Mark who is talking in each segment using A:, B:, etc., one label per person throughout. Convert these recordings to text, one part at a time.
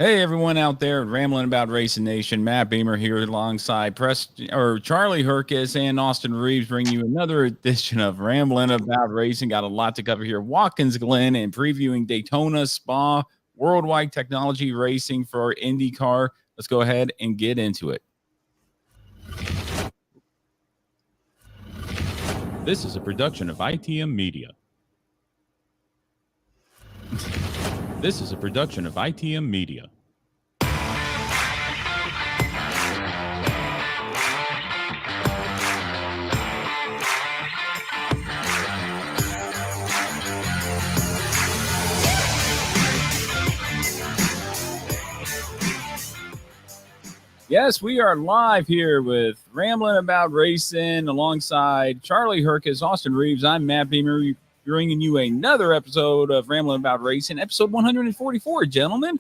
A: Hey everyone out there rambling about Racing Nation. Matt Beamer here alongside Charlie Hercus and Austin Reeves, bringing you another edition of Rambling About Racing. Got a lot to cover here. Watkins Glen and previewing Daytona, Spa, worldwide technology racing for Indy Car. Let's go ahead and get into it. This is a production of ITM Media. This is a production of ITM Media. Yes, we are live here with Ramblin' About Racing alongside Charlie Hercus, Austin Reeves. I'm Matt Beamer, bringing you another episode of Ramblin' About Racing, episode 144, gentlemen.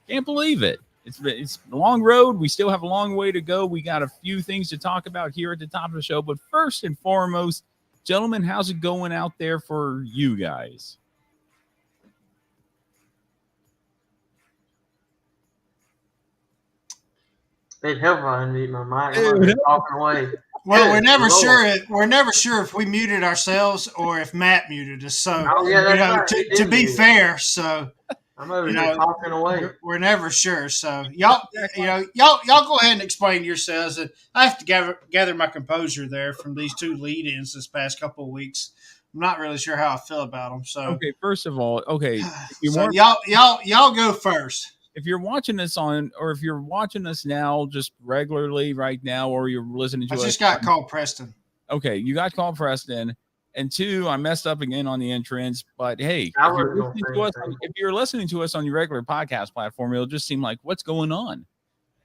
A: Can't believe it. It's a long road. We still have a long way to go. We got a few things to talk about here at the top of the show. But first and foremost, gentlemen, how's it going out there for you guys?
B: They'd help if I unmute my mic. I'm just talking away.
C: Well, we're never sure if we muted ourselves or if Matt muted us. So,
B: right.
C: to be fair, so
B: I'm over here talking away.
C: We're never sure. So, y'all go ahead and explain yourselves. And I have to gather my composure there from these two lead-ins this past couple of weeks. I'm not really sure how I feel about them. So,
A: okay, first of all,
C: y'all go first.
A: If you're watching us if you're watching us now, just regularly right now, or you're listening to us.
C: I just got called Preston.
A: Okay, you got called Preston. And two, I messed up again on the entrance. But hey, if you're listening to us on your regular podcast platform, it'll just seem like, what's going on?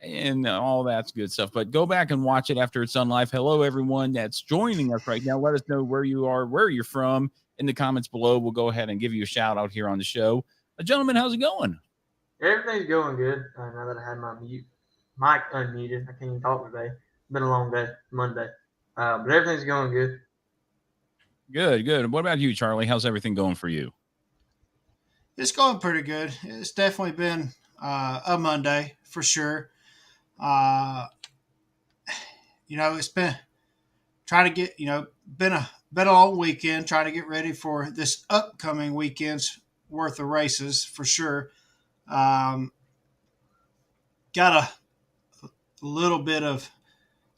A: And all that's good stuff. But go back and watch it after it's done live. Hello, everyone that's joining us right now. Let us know where you are, where you're from in the comments below. We'll go ahead and give you a shout out here on the show. Gentlemen, how's it going?
B: Everything's going good. Now that I had my mic unmuted, I can't even talk today. It's been a long day, Monday. But everything's going good.
A: Good. What about you, Charlie? How's everything going for you?
C: It's going pretty good. It's definitely been a Monday for sure. It's been trying to get, been a long weekend, trying to get ready for this upcoming weekend's worth of races for sure. Got a little bit of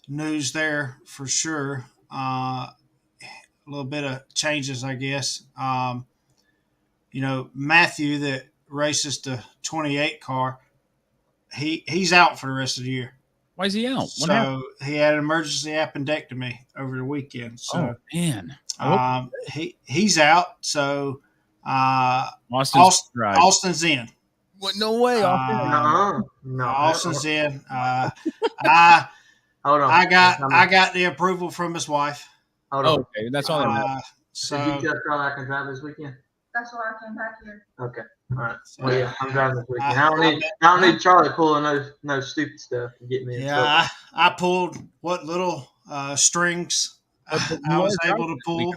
C: news there for sure. A little bit of changes, I guess. Matthew that races the 28 car, he's out for the rest of the year.
A: Why is he out?
C: So he had an emergency appendectomy over the weekend. So,
A: man.
C: He's out. So Austin's in.
A: What? No way.
B: No.
C: Austin's in.
B: Hold on.
C: I got the approval from his wife.
B: Hold on.
A: Okay, that's all.
B: So did you just try I can drive this weekend?
D: That's why I came back here.
B: Okay. All right. Well, yeah, I'm driving this weekend. I don't need Charlie pulling no stupid stuff to get me in trouble.
C: I pulled what little strings I was able to pull.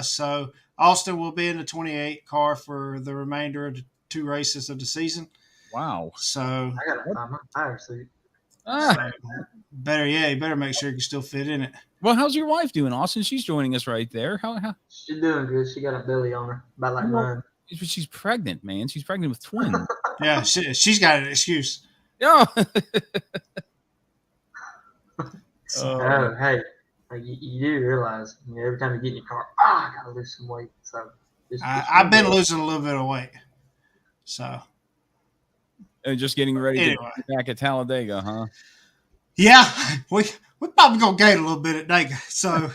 C: So Austin will be in the 28 car for the remainder of the 2 races of the season.
A: Wow.
C: So
B: I gotta find my tire seat.
C: You better make sure you can still fit in it.
A: Well, how's your wife doing, Austin? She's joining us right there. How?
B: She's doing good. She got a belly on her, about like mine.
A: She's pregnant, man. She's pregnant with twins.
C: Yeah, she's got an excuse.
A: Yeah.
B: Hey, you do realize every time you get in your car, I gotta lose some weight. So
C: I've been losing a little bit of weight. So.
A: And just getting ready to be back at Talladega, huh?
C: Yeah, we're probably gonna gain a little bit at Dega. So,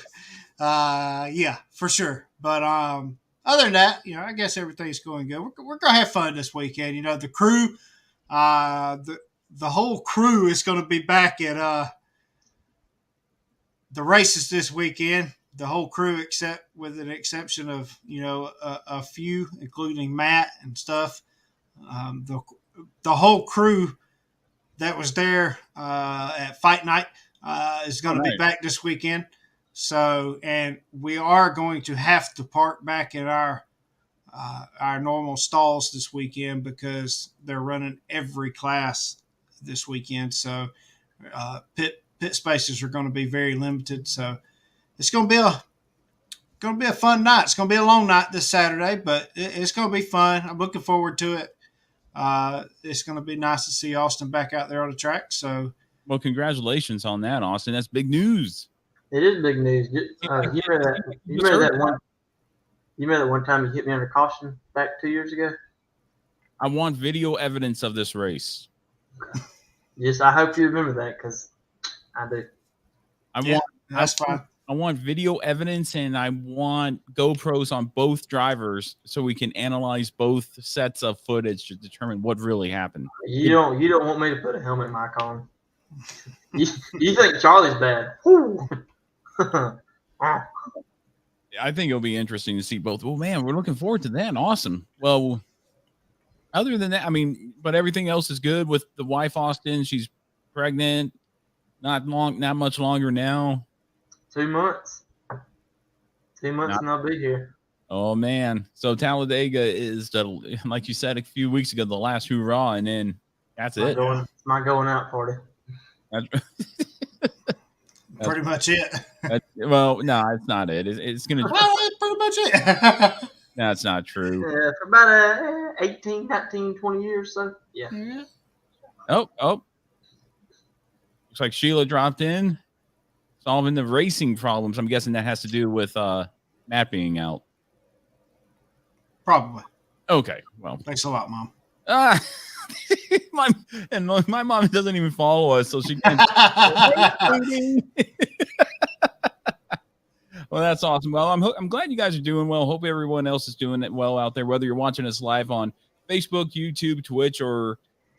C: yeah, for sure. But other than that, I guess everything's going good. We're gonna have fun this weekend. The crew, the whole crew is gonna be back at the races this weekend. The whole crew, except with an exception of a few, including Matt and stuff. The whole crew that was there at Fight Night is going to be back this weekend. So, and we are going to have to park back at our our normal stalls this weekend because they're running every class this weekend. So pit spaces are going to be very limited. So it's going to be a fun night. It's going to be a long night this Saturday, but it's going to be fun. I'm looking forward to it. It's going to be nice to see Austin back out there on the track. So,
A: well, congratulations on that, Austin. That's big news.
B: It is big news. You remember that? You remember that one time you hit me under caution back 2 years ago?
A: I want video evidence of this race.
B: Yes, I hope you remember that because I do.
C: That's fine.
A: I want video evidence, and I want GoPros on both drivers so we can analyze both sets of footage to determine what really happened.
B: You don't want me to put a helmet mic on. You think Charlie's bad?
A: I think it'll be interesting to see both. Oh man, we're looking forward to that. Awesome. Well, other than that, I mean, but everything else is good with the wife, Austin. She's pregnant. Not much longer now.
B: 2 months. 2 months and I'll be here.
A: Oh man. So Talladega is like you said a few weeks ago, the last hoorah, and then that's it.
B: It's my going out party.
C: Pretty much it.
A: Well, no, it's not it. It's gonna.
C: Well, that's pretty much it.
A: That's not true.
B: Yeah, for about 18, 19, 20 years. So yeah.
A: Oh. Looks like Sheila dropped in, solving the racing problems. I'm guessing that has to do with Matt being out.
C: Probably.
A: Okay. Well,
C: thanks a lot, Mom.
A: My mom doesn't even follow us, so she can't. Well, that's awesome. Well, I'm glad you guys are doing well. Hope everyone else is doing it well out there, whether you're watching us live on Facebook, YouTube, Twitch, or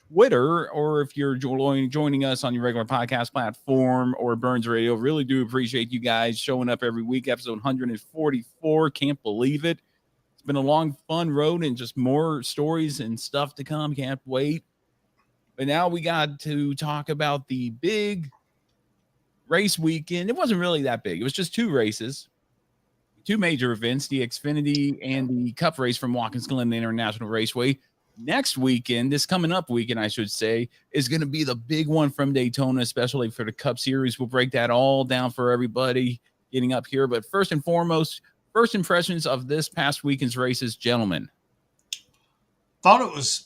A: Twitter, or if you're joining us on your regular podcast platform or Burns Radio. Really do appreciate you guys showing up every week. Episode 144. Can't believe it. It's been a long, fun road and just more stories and stuff to come. Can't wait. But now we got to talk about the big race weekend. It wasn't really that big. It was just 2 races, 2 major events, the Xfinity and the Cup race from Watkins Glen International Raceway. Next weekend, this coming up weekend, I should say, is going to be the big one from Daytona, especially for the Cup Series. We'll break that all down for everybody getting up here. But first and foremost, first impressions of this past weekend's races, gentlemen.
C: Thought it was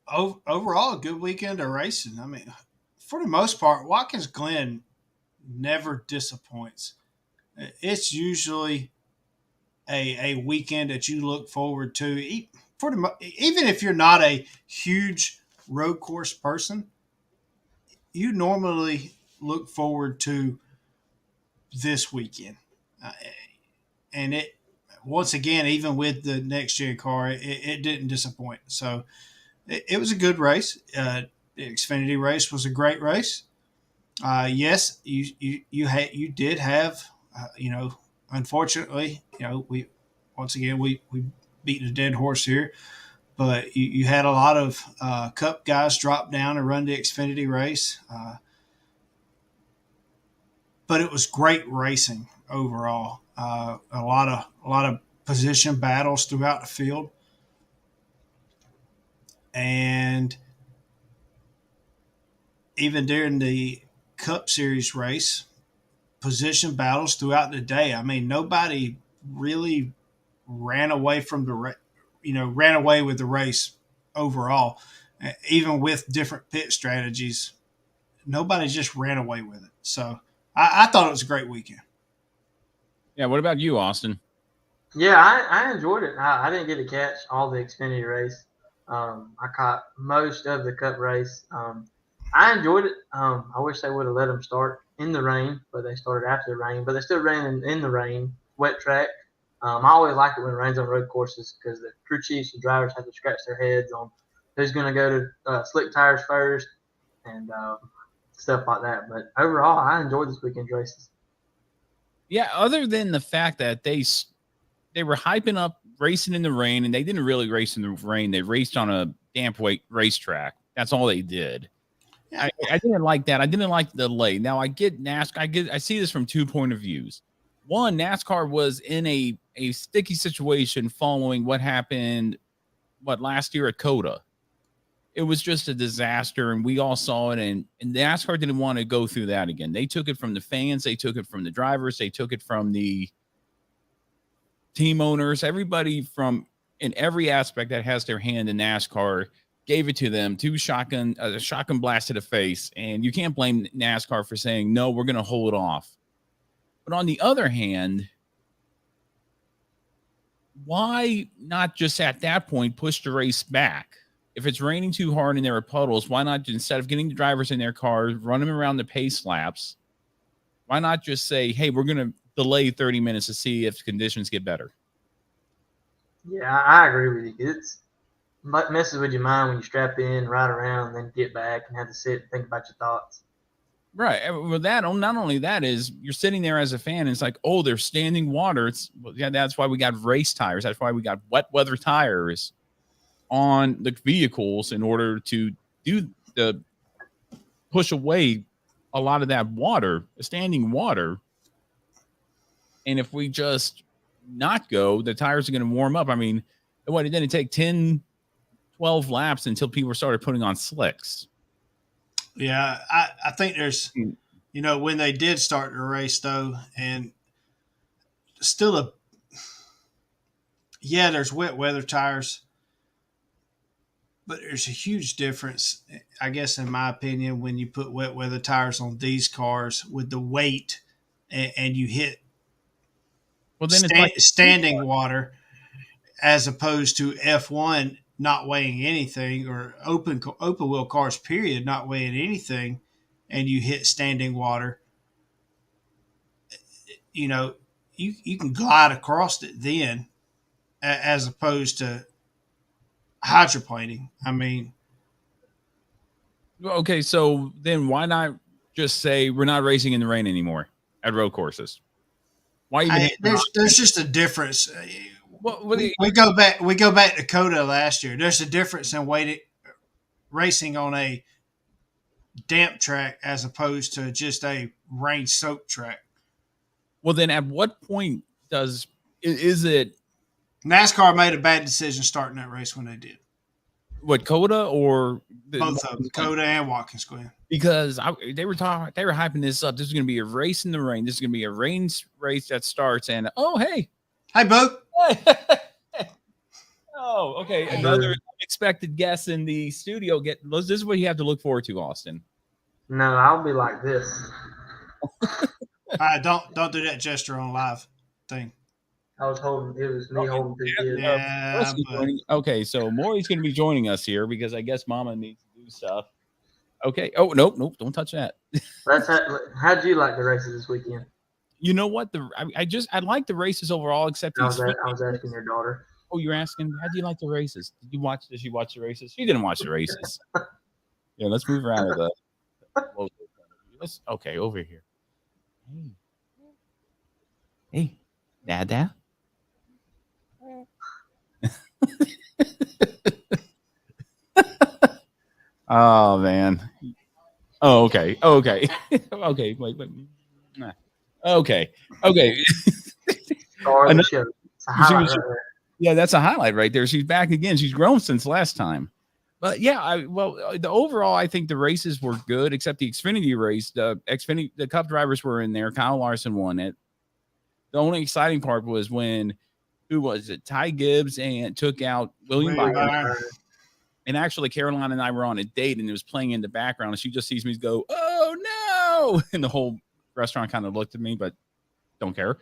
C: overall a good weekend of racing. I mean, for the most part, Watkins Glen never disappoints. It's usually a weekend that you look forward to. Even if you're not a huge road course person, you normally look forward to this weekend. And it, once again, even with the next gen car, it didn't disappoint. So it was a good race. The Xfinity race was a great race. Yes, you did have, unfortunately, we beat a dead horse here, but you had a lot of Cup guys drop down and run the Xfinity race. But it was great racing overall. A lot of position battles throughout the field, and even during the Cup Series race, position battles throughout the day. I mean, nobody really ran away with the race overall, even with different pit strategies. Nobody just ran away with it. So I thought it was a great weekend.
A: Yeah. What about you, Austin?
B: Yeah, I enjoyed it. I didn't get to catch all the Xfinity race. I caught most of the Cup race. I enjoyed it. I wish they would have let them start in the rain, but they started after the rain. But they still ran in the rain, wet track. I always like it when it rains on road courses because the crew chiefs and drivers have to scratch their heads on who's going to go to slick tires first and stuff like that. But overall, I enjoyed this weekend's races.
A: Yeah, other than the fact that they were hyping up racing in the rain, and they didn't really race in the rain. They raced on a damp weight racetrack. That's all they did. I didn't like that. I didn't like the delay. Now I get NASCAR. I see this from 2 point of views. one, NASCAR was in a sticky situation following what happened last year at Coda. It was just a disaster, and we all saw it, and NASCAR didn't want to go through that again. They took it from the fans, they took it from the drivers, they took it from the team owners, everybody from in every aspect that has their hand in NASCAR gave it to them, a shotgun blast to the face, and you can't blame NASCAR for saying, no, we're going to hold off. But on the other hand, why not just at that point push the race back? If it's raining too hard and there are puddles, why not, instead of getting the drivers in their cars, run them around the pace laps, why not just say, hey, we're going to delay 30 minutes to see if conditions get better?
B: Yeah, I agree with you. It messes with your mind when you strap in, ride around, and then get back and have to sit and think about your thoughts.
A: Right. Well, not only that is you're sitting there as a fan, and it's like, oh, there's standing water. That's why we got race tires. That's why we got wet weather tires on the vehicles in order to do the push away a lot of that water, standing water. And if we just not go, the tires are going to warm up. I mean, it didn't take 10, 12 laps until people started putting on slicks.
C: Yeah, I think there's, when they did start the race, though, and still there's wet weather tires, but there's a huge difference, I guess, in my opinion, when you put wet weather tires on these cars with the weight and you hit standing water as opposed to F1 not weighing anything, or open wheel cars, period, not weighing anything, and you hit standing water. You can glide across it then, as opposed to hydroplaning. I mean,
A: okay, so then why not just say we're not racing in the rain anymore at road courses? Why even?
C: There's just a difference.
A: Well,
C: we go back to Coda last year. There's a difference in racing on a damp track as opposed to just a rain-soaked track.
A: Well, then at what point is it?
C: NASCAR made a bad decision starting that race when they did.
A: What, Coda or
C: both of them, Coda and Watkins Glen? Because
A: they were hyping this up. This is going to be a race in the rain. This is going to be a rain race that starts. And hey,
C: Boo.
A: Oh, okay. Another unexpected guest in the studio. This is what you have to look forward to, Austin.
B: No, I'll be like this.
C: All right, don't do that gesture on live thing.
B: It was me holding the kids.
C: Yeah,
A: okay, so Maury's going to be joining us here because I guess Mama needs to do stuff. Okay. Oh, nope, don't touch that.
B: How'd you like the races this weekend?
A: You know what? I like the races overall, except
B: I was asking your daughter.
A: Oh, you're asking, how do you like the races? Did she watch the races? She didn't watch the races. Yeah, let's move around to the. Okay, over here. Hey, Dada. Oh man. Oh, okay. Okay. Wait. Nah. Okay. Yeah, that's a highlight right there. She's back again. She's grown since last time. But yeah, the overall, I think the races were good, except the Xfinity race. The Cup drivers were in there. Kyle Larson won it. The only exciting part was when, who was it? Ty Gibbs and took out William Byron. And actually, Caroline and I were on a date, and it was playing in the background, and she just sees me go, "Oh no!" And the whole restaurant kind of looked at me, but don't care.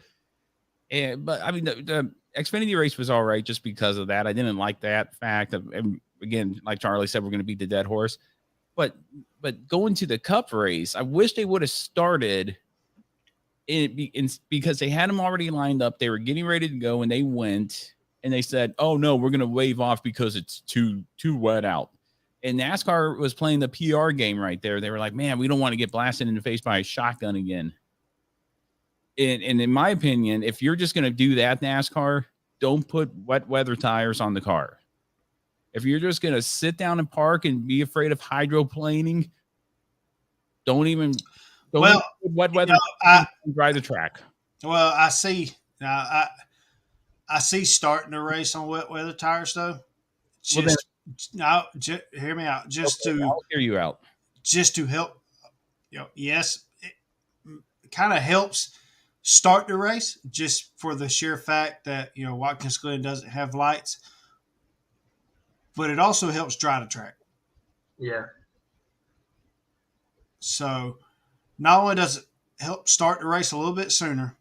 A: But I mean, the Xfinity race was all right just because of that. I didn't like that fact. And again, like Charlie said, we're going to beat the dead horse. But going to the Cup race, I wish they would have started because they had them already lined up. They were getting ready to go, and they went, and they said, "Oh no, we're going to wave off because it's too wet out." And NASCAR was playing the PR game right there. They were like, "Man, we don't want to get blasted in the face by a shotgun again." And in my opinion, if you're just going to do that, NASCAR, don't put wet weather tires on the car. If you're just going to sit down and park and be afraid of hydroplaning, don't even put wet weather drive the track.
C: Well, I see starting the race on wet weather tires though.
A: Well, then,
C: Just now, hear me out.
A: okay, I'll hear you out.
C: Just to help. Yes, it kind of helps start the race just for the sheer fact that Watkins Glen doesn't have lights, but it also helps dry the track.
B: Yeah.
C: So not only does it help start the race a little bit sooner,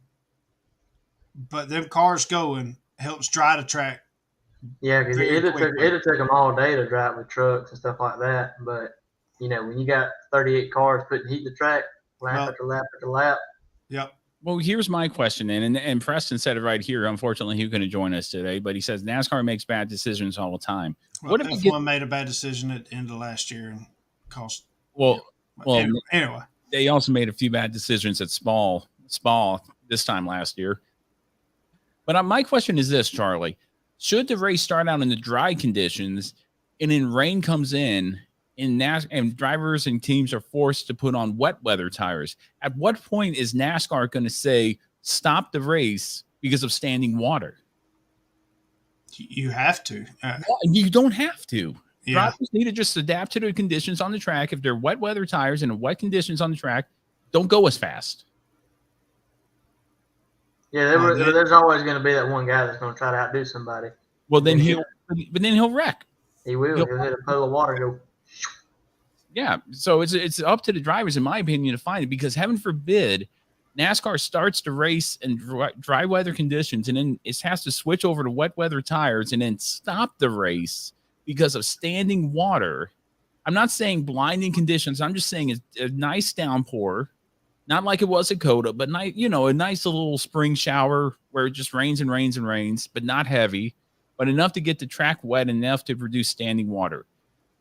C: but them cars going helps dry the track.
B: Yeah, because
C: Very quickly.
B: it'd took them all day to drive with trucks and stuff like that. But when you got 38 cars putting heat in the track, lap after lap after lap.
C: Yep.
A: Well, here's my question, and Preston said it right here. Unfortunately, he couldn't join us today, but he says NASCAR makes bad decisions all the time.
C: Well,
A: What if
C: F1 made a bad decision at the end of last year and cost?
A: Well,
C: anyway,
A: they also made a few bad decisions at Spa this time last year. But my question is this, Charlie: should the race start out in the dry conditions, and then rain comes in? And drivers and teams are forced to put on wet weather tires. At what point is NASCAR going to say stop the race because of standing water?
C: You have to.
A: You don't have to.
C: Yeah.
A: Drivers need to just adapt to the conditions on the track. If they're wet weather tires and wet conditions on the track, don't go as fast.
B: Yeah, there's always going to be that one guy that's going to try to outdo somebody.
A: Well, then he'll wreck.
B: He will. He'll hit a puddle of water and go.
A: Yeah, so it's up to the drivers, in my opinion, to find it, because heaven forbid NASCAR starts the race in dry weather conditions and then it has to switch over to wet weather tires and then stop the race because of standing water. I'm not saying blinding conditions. I'm just saying a nice downpour, not like it was at Coda, but a nice little spring shower where it just rains and rains and rains, but not heavy, but enough to get the track wet, enough to produce standing water.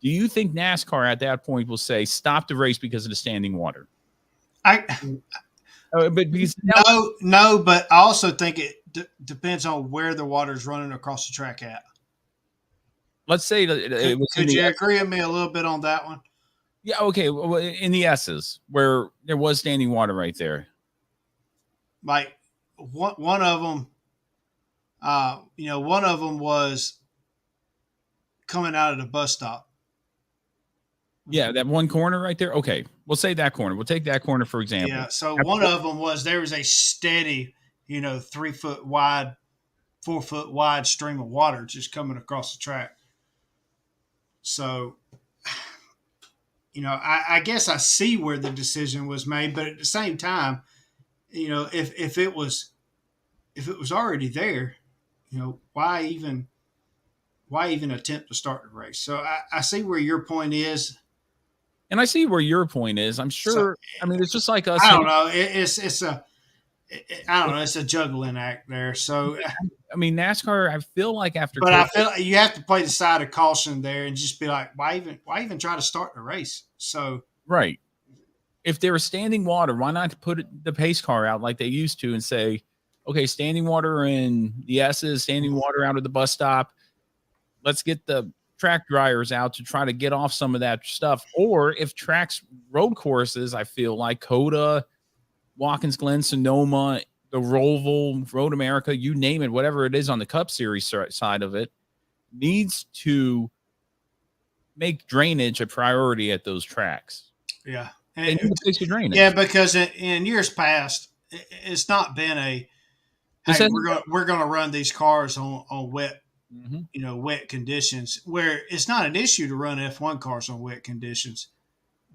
A: Do you think NASCAR at that point will say stop the race because of the standing water?
C: No, but I also think it depends on where the water is running across the track at.
A: Let's say that
C: could you agree with me a little bit on that one?
A: Yeah, okay. Well, in the S's where there was standing water right there,
C: like one of them, one of them was coming out of the bus stop.
A: Yeah, that one corner right there. Okay, we'll say that corner. We'll take that corner for example.
C: Yeah. So one of them there was a steady, 3 foot wide, 4 foot wide stream of water just coming across the track. So, I guess I see where the decision was made, but at the same time, if it was already there, why even attempt to start the race? So I see where your point is.
A: And I see where your point is. I'm sure. It's just like us.
C: I don't know. It's a juggling act there. So,
A: NASCAR, I feel like after.
C: But I feel like you have to play the side of caution there and just be like, why even try to start the race? So.
A: Right. If there was standing water, why not put the pace car out like they used to and say, okay, standing water in the S's, standing water out at the bus stop. Let's get the track dryers out to try to get off some of that stuff. Or if road courses, I feel like Coda, Watkins Glen, Sonoma, the Roval, Road America, you name it, whatever it is on the Cup Series side of it, needs to make drainage a priority at those tracks.
C: Yeah.
A: And drainage.
C: Yeah, because in years past, it's not been hey, we're going to run these cars on wet, wet conditions, where it's not an issue to run F1 cars on wet conditions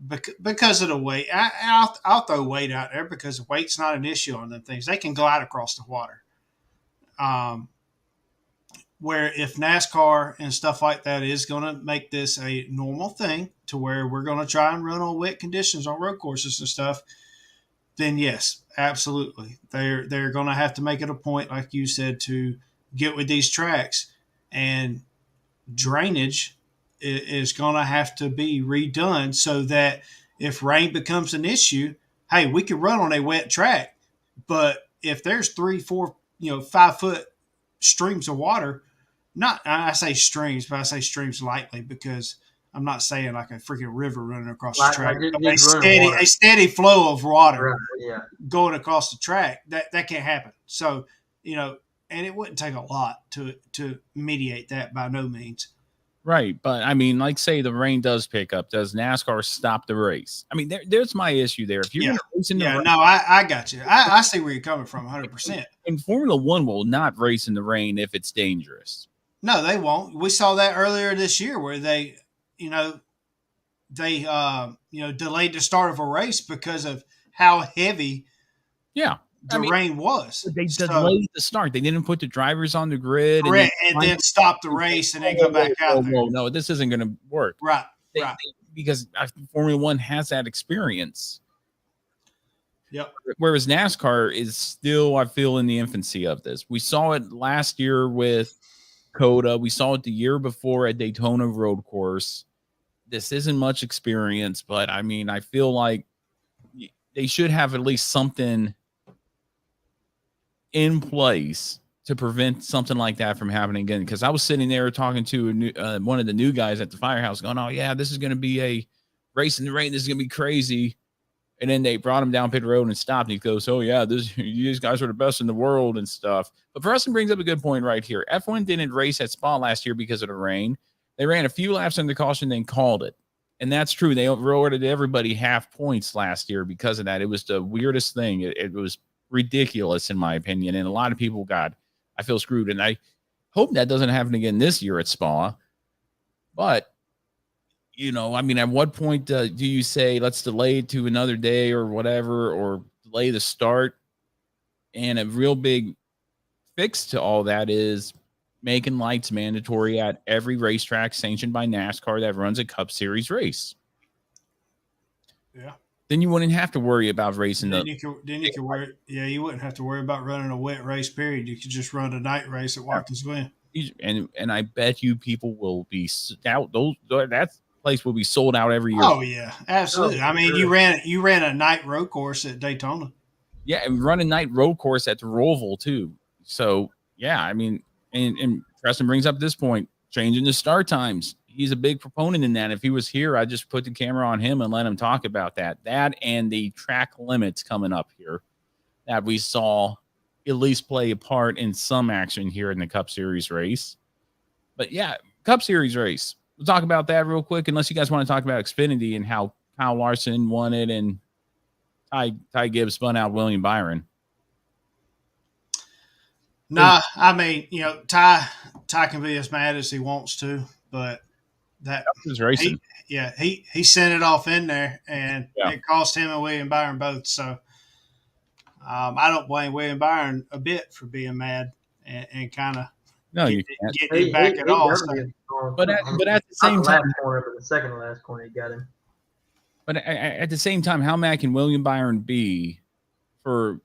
C: because of the weight. I'll throw weight out there because weight's not an issue on them things. They can glide across the water. Where if NASCAR and stuff like that is going to make this a normal thing to where we're going to try and run on wet conditions on road courses and stuff, then yes, absolutely. They're going to have to make it a point, like you said, to get with these tracks, and drainage is going to have to be redone so that if rain becomes an issue, hey, we can run on a wet track, but if there's 3, 4, 5 foot streams of water, I say streams, but I say streams lightly because I'm not saying like a freaking river running across the
B: Like
C: track,
B: just,
C: but
B: just running water.
C: a steady flow of water
B: Right, yeah.
C: going across the track. That can't happen. So, and it wouldn't take a lot to mediate that by no means.
A: Right. But I mean, like say the rain does pick up, does NASCAR stop the race? I mean, there's my issue there. If you're going to race in the rain,
C: no, I got you. I see where you're coming from 100%.
A: And Formula One will not race in the rain if it's dangerous.
C: No, they won't. We saw that earlier this year where they delayed the start of a race because of how heavy the rain was.
A: They delayed the start. They didn't put the drivers on the grid.
C: Correct, and then stop the race and then come back out there.
A: No, this isn't going to work.
C: Right,
A: because Formula One has that experience.
C: Yep.
A: Whereas NASCAR is still, I feel, in the infancy of this. We saw it last year with Coda. We saw it the year before at Daytona Road Course. This isn't much experience, but I mean, I feel like they should have at least something in place to prevent something like that from happening again. Because I was sitting there talking to one of the new guys at the firehouse going, oh, yeah, this is going to be a race in the rain. This is going to be crazy. And then they brought him down pit road and stopped. And he goes, oh, yeah, these guys are the best in the world and stuff. But Preston brings up a good point right here. F1 didn't race at Spa last year because of the rain. They ran a few laps under caution, then called it. And that's true. They awarded everybody half points last year because of that. It was the weirdest thing. It was ridiculous, in my opinion. And a lot of people I feel screwed. And I hope that doesn't happen again this year at Spa. But, I mean, at what point do you say, let's delay it to another day or whatever, or delay the start? And a real big fix to all that is making lights mandatory at every racetrack sanctioned by NASCAR that runs a Cup Series race.
C: Yeah.
A: Then you wouldn't have to worry about racing.
C: You wouldn't have to worry about running a wet race, period. You could just run a night race at Watkins Glen.
A: And I bet you people will be out. That place will be sold out every year.
C: Oh yeah, absolutely. I mean, you ran a night road course at Daytona.
A: Yeah, and run a night road course at the Roval too. So yeah, I mean, and Preston brings up this point, changing the start times. He's a big proponent in that. If he was here, I'd just put the camera on him and let him talk about that. That and the track limits coming up here that we saw at least play a part in some action here in the Cup Series race. But yeah, Cup Series race. We'll talk about that real quick, unless you guys want to talk about Xfinity and how Kyle Larson won it and Ty Gibbs spun out William Byron.
C: Nah, I mean, Ty can be as mad as he wants to, but that
A: was racing.
C: He sent it off in there, and it cost him and William Byron both. So I don't blame William Byron a bit for being mad and kind of getting it back at all.
A: But at the same time,
B: the second to last corner, he got him.
A: But at the same time, how mad can William Byron be for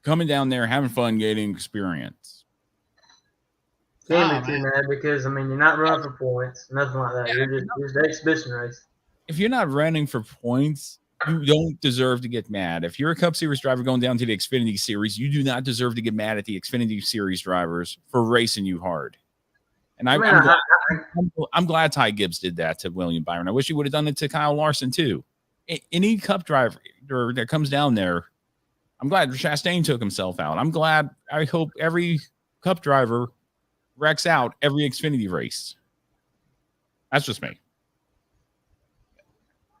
A: coming down there, having fun, getting experience?
B: Can't be too mad because, I mean, you're not running for points, nothing like that. Yeah, you're just the exhibition race.
A: If you're not running for points, you don't deserve to get mad. If you're a Cup Series driver going down to the Xfinity Series, you do not deserve to get mad at the Xfinity Series drivers for racing you hard. And I'm glad Ty Gibbs did that to William Byron. I wish he would have done it to Kyle Larson too. Any Cup driver that comes down there, I'm glad Chastain took himself out. I hope every Cup driver wrecks out every Xfinity race. That's just me.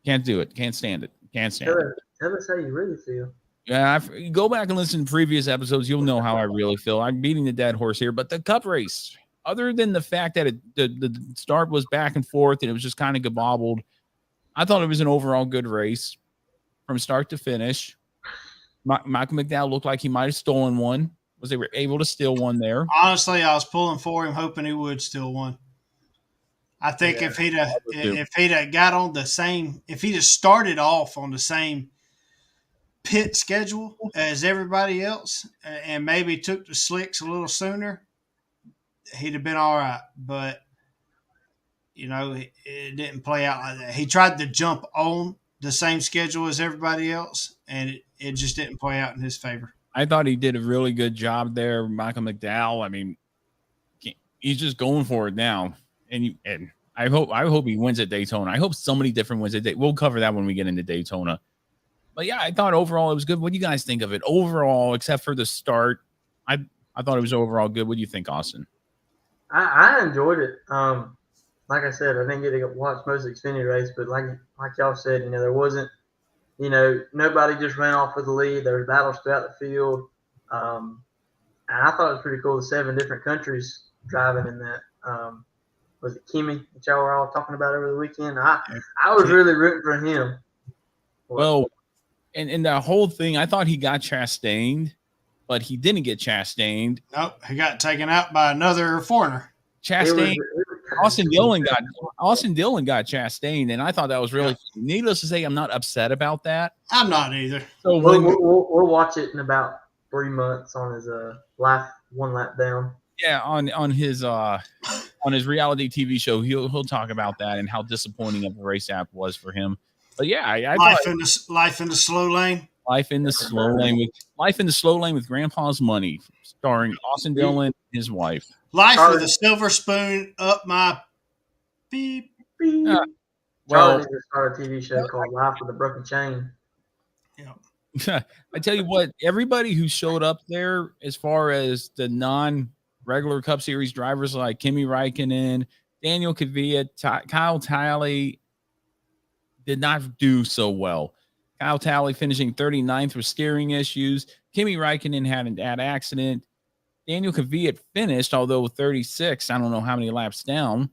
A: Can't do it. Can't stand it. Can't stand it.
B: Tell us how you really feel.
A: Yeah, go back and listen to previous episodes. You'll know how I really feel. I'm beating the dead horse here, but the Cup race, other than the fact that the start was back and forth and it was just kind of gobbled, I thought it was an overall good race from start to finish. Michael McDowell looked like he might have stolen one. Was they were able to steal one there?
C: Honestly, I was pulling for him, hoping he would steal one. I think if he'd have got on the same, if he'd have started off on the same pit schedule as everybody else, and maybe took the slicks a little sooner, he'd have been all right. But it didn't play out like that. He tried to jump on the same schedule as everybody else, and it just didn't play out in his favor.
A: I thought he did a really good job there, Michael McDowell. I mean, he's just going for it now. And I hope he wins at Daytona. I hope somebody different wins at Daytona. We'll cover that when we get into Daytona. But yeah, I thought overall it was good. What do you guys think of it overall, except for the start? I thought it was overall good. What do you think, Austin?
B: I enjoyed it. Like I said, I didn't get to watch most of the Xfinity race, but like y'all said, there wasn't, nobody just ran off with the lead. There were battles throughout the field. And I thought it was pretty cool, the 7 different countries driving in that. Was it Kimmy that y'all were all talking about over the weekend? I was really rooting for him.
A: Well, and the whole thing, I thought he got chastained, but he didn't get chastained.
C: Nope, he got taken out by another foreigner.
A: Chastained. Austin Dillon got chastained, and I thought that was really needless to say, I'm not upset about that.
C: I'm not either.
B: So we'll watch it in about 3 months on his one lap down.
A: Yeah, on his reality TV show, he'll talk about that and how disappointing of a race app was for him. But yeah, I
C: life in the slow lane.
A: Life in the slow lane with Grandpa's money, starring Austin Dillon and his wife.
C: Life with a silver spoon up my beep.
B: Charlie just started a TV show called Life with a Broken Chain.
C: Yeah.
A: I tell you what, everybody who showed up there, as far as the non-regular Cup Series drivers like Kimmy Raikkonen, Daniel Kvyat, Kyle Talley, did not do so well. Kyle Talley finishing 39th with steering issues. Kimmy Raikkonen had an accident. Daniel Kvyat finished, although 36. I don't know how many laps down.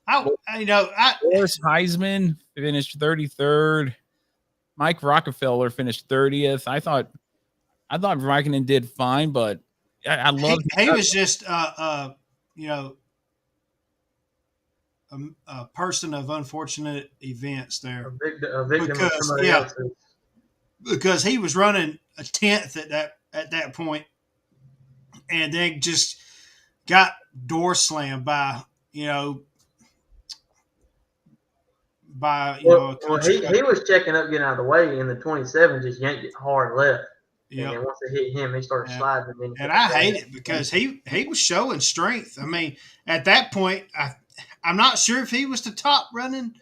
A: Boris Heisman finished 33rd. Mike Rockefeller finished 30th. I thought Raikkonen did fine, but I love.
C: He was just a person of unfortunate events there.
B: A victim of somebody else's.
C: Because he was running a 10th at that point, and then just got door slammed by he
B: was checking up, getting out of the way, and the 27 just yanked it hard left.
C: Yeah.
B: And once it hit him, he started sliding.
C: And I hate it because he was showing strength. I mean, at that point, I'm not sure if he was the top running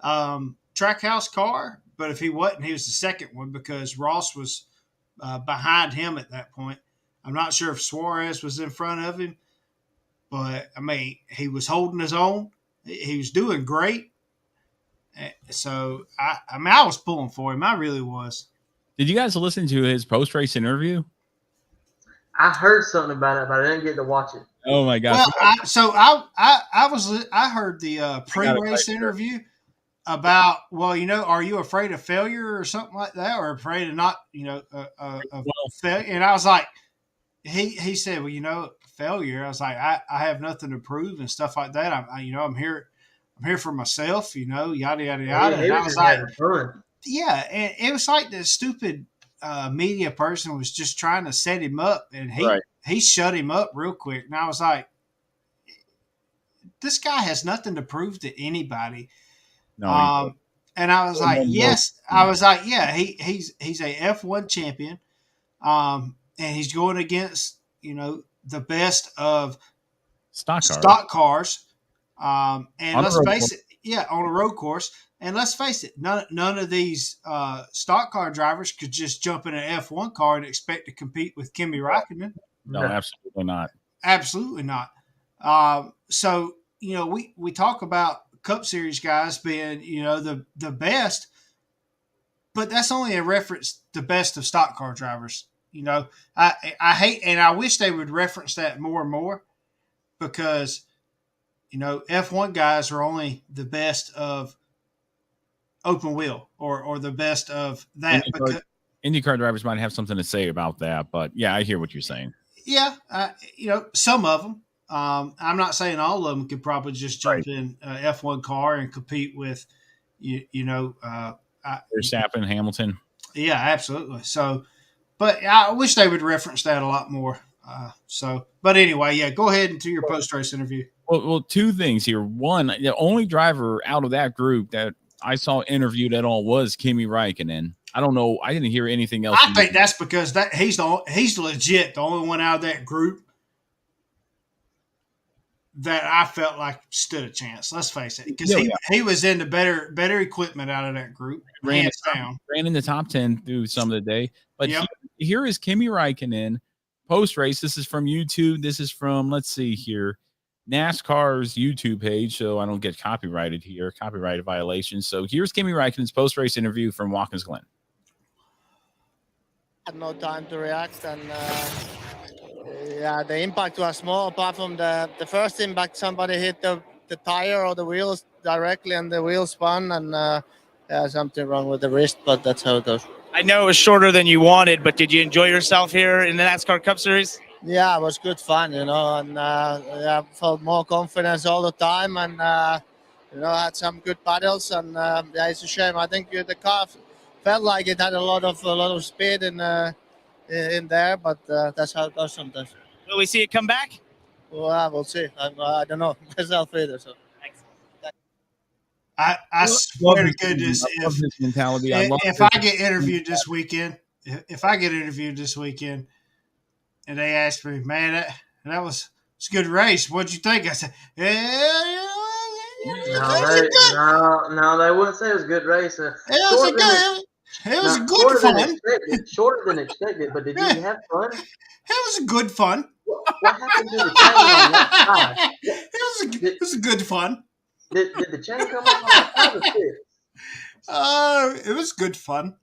C: Trackhouse car, but if he wasn't, he was the second one because Ross was behind him at that point. I'm not sure if Suarez was in front of him, but I mean, he was holding his own. He was doing great. So I was pulling for him. I really was.
A: Did you guys listen to his post-race interview?
B: I heard something about it, but I didn't get to watch it.
A: Oh my gosh!
C: Well, I heard the pre-race interview about, are you afraid of failure or something like that, or afraid of not, of failure? And I was like, he said, failure. I was like, I have nothing to prove and stuff like that. I'm here for myself, yada yada yada. And I was like, yeah, and it was like the stupid media person was just trying to set him up, and he shut him up real quick. And I was like, this guy has nothing to prove to anybody. No, and I was like, yes. I was like, yeah, he's a F1 champion, and he's going against the best of stock cars. And let's face it, on a road course. And let's face it, none of these stock car drivers could just jump in an F1 car and expect to compete with Kimmy Raikkonen.
A: No, absolutely not.
C: Absolutely not. So, we talk about Cup Series guys being, the best, but that's only a reference the best of stock car drivers. I hate, and I wish they would reference that more and more because, F1 guys are only the best of open wheel or the best of that.
A: IndyCar drivers might have something to say about that, but yeah, I hear what you're saying.
C: Yeah. Some of them, I'm not saying all of them could probably just jump in a F1 car and compete with,
A: Verstappen, Hamilton.
C: Yeah, absolutely. So, but I wish they would reference that a lot more. But anyway, yeah, go ahead into your post-race interview.
A: Well, two things here. One, the only driver out of that group that I saw interviewed at all was Kimmy Raikkonen. I don't know. I didn't hear anything else.
C: I think that's because he's legit the only one out of that group that I felt like stood a chance. Let's face it, because
A: Yeah.
C: he was in the better equipment out of that group, hands down.
A: Ran in the top 10 through some of the day. But
C: Yep.
A: here is Kimmy Raikkonen post race. This is from YouTube. This is from, let's see here, NASCAR's YouTube page. So I don't get copyrighted violation. So here's Kimmy Raikkonen's post race interview from Watkins Glen.
E: Had no time to react, and yeah, the impact was small. Apart from the first impact, somebody hit the tire or the wheels directly, and the wheel spun, and yeah, something wrong with the wrist, but that's how it goes.
F: I know it was shorter than you wanted, but did you enjoy yourself here in the NASCAR Cup Series?
E: Yeah, it was good fun, and yeah, felt more confidence all the time, and had some good battles, and yeah, it's a shame. I think the car felt like it had a lot of speed in there, but that's how it goes sometimes.
F: Will we see it come back?
E: Well, we'll see. I don't know myself either. So.
C: I swear to goodness,
A: mentality.
C: if I get interviewed this weekend, and they ask me, man, that was a good race. What'd you think? I said,
B: No, they wouldn't say it was a good race.
C: It was a good fun.
B: Shorter than expected, but did you have fun?
C: It was a good fun.
B: What happened to the chain on that side?
C: It was a good fun.
B: Did the chain come off on the side or six?
C: It was good fun.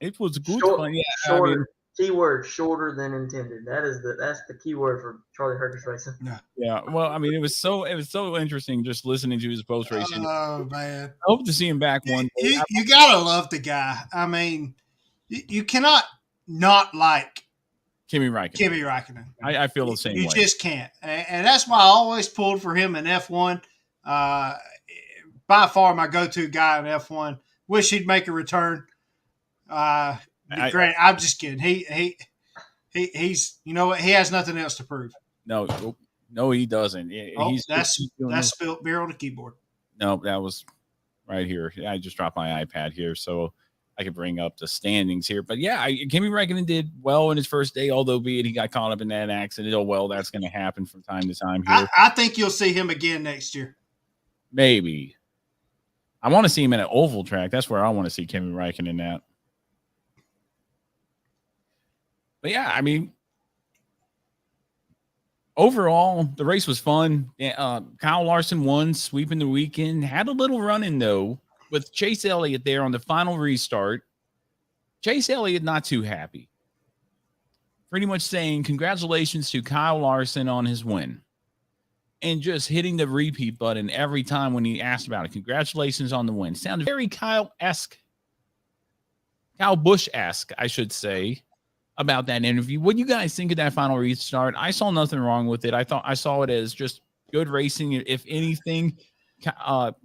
A: It was good fun. Yeah,
B: shorter. Keyword shorter than intended. That's the key word for Charlie Hercus Racing.
A: Yeah. Well, I mean, it was so interesting just listening to his post racing.
C: Oh man,
A: I hope to see him back one day.
C: You gotta love the guy. I mean, you cannot not like
A: Kimmy Raikkonen. I feel the same way.
C: You just can't, and that's why I always pulled for him in F1. By far my go-to guy in F1. Wish he'd make a return. Great. I'm just kidding. He's you know what? He has nothing else to prove.
A: No, he doesn't.
C: That's spilt beer on the keyboard.
A: No, that was right here. I just dropped my iPad here, so I could bring up the standings here. But yeah, Kimmy Raikkonen did well in his first day, although he got caught up in that accident. Oh well, that's going to happen from time to time here.
C: I think you'll see him again next year.
A: Maybe. I want to see him in an oval track. That's where I want to see Kimmy Raikkonen at. But yeah, I mean, overall, the race was fun. Kyle Larson won, sweeping the weekend. Had a little run-in, though, with Chase Elliott there on the final restart. Chase Elliott not too happy. Pretty much saying congratulations to Kyle Larson on his win. And just hitting the repeat button every time when he asked about it. Congratulations on the win. Sounded very Kyle Busch-esque, I should say, about that interview. What do you guys think of that final restart? I saw nothing wrong with it. I saw it as just good racing. If anything,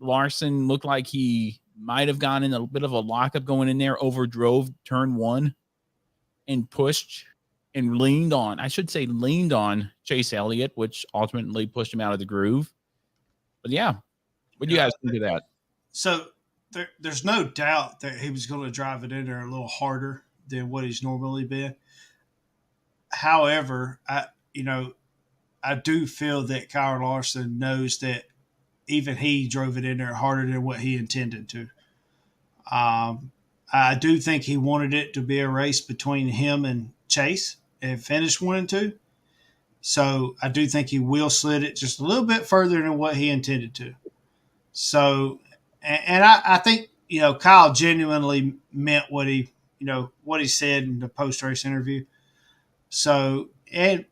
A: Larson looked like he might have gone in a bit of a lockup going in there, overdrove turn one and pushed and leaned on Chase Elliott, which ultimately pushed him out of the groove. But yeah, what do you guys think of that?
C: So there's no doubt that he was going to drive it in there a little harder than what he's normally been. However, I do feel that Kyle Larson knows that even he drove it in there harder than what he intended to. I do think he wanted it to be a race between him and Chase and finish 1 and 2. So I do think he will slid it just a little bit further than what he intended to. So, and I think, Kyle genuinely meant what he said in the post-race interview. So, and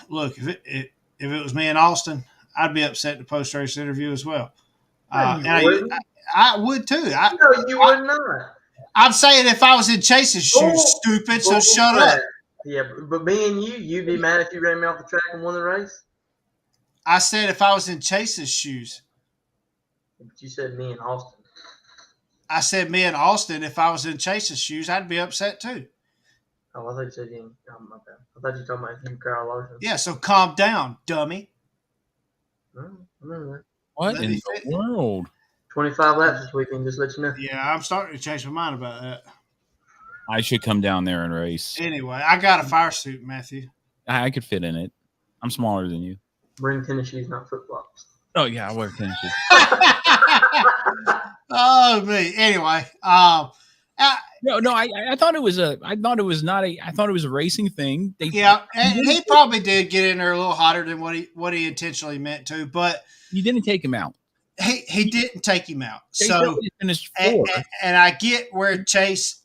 C: look, if it was me in Austin, I'd be upset in the post-race interview as well. I would too.
B: No, you would not.
C: I'm saying if I was in Chase's shoes, stupid, so shut up.
B: Yeah, but me and you'd be mad if you ran me off the track and won the race?
C: I said if I was in Chase's shoes.
B: But you said me and Austin.
C: I said me and Austin, if I was in Chase's shoes, I'd be upset too.
B: Oh, I thought you said you. Oh, my bad. I thought you were talking about you, Kyle Larson.
C: Yeah, so calm down, dummy.
B: I remember that.
A: What in the world?
B: 25 laps this weekend, just let you know.
C: Yeah, I'm starting to change my mind about that.
A: I should come down there and race.
C: Anyway, I got a fire suit, Matthew.
A: I could fit in it. I'm smaller than you.
B: Bring tennis shoes, not flip-flops.
A: Oh yeah, I wear tennis shoes.
C: Oh me. Anyway,
A: No, I thought it was I thought it was not a I thought it was a racing thing.
C: yeah, and he probably did get in there a little hotter than what he intentionally meant to, but
A: You didn't take him out.
C: he didn't take him out.
A: Chase
C: So
A: Elliott finished fourth.
C: and I get where Chase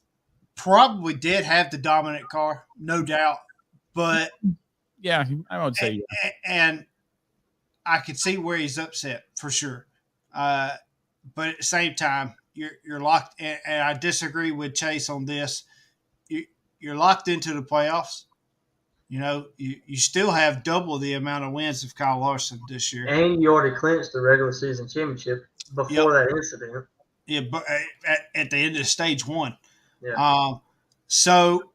C: probably did have the dominant car, no doubt, but
A: Yeah, I would say yeah.
C: and I could see where he's upset for sure. But at the same time, you're locked, and I disagree with Chase on this. You're locked into the playoffs. You know, you still have double the amount of wins of Kyle Larson this year.
B: And you already clinched the regular season championship before that incident.
C: Yeah, but at the end of stage one.
B: Yeah.
C: So,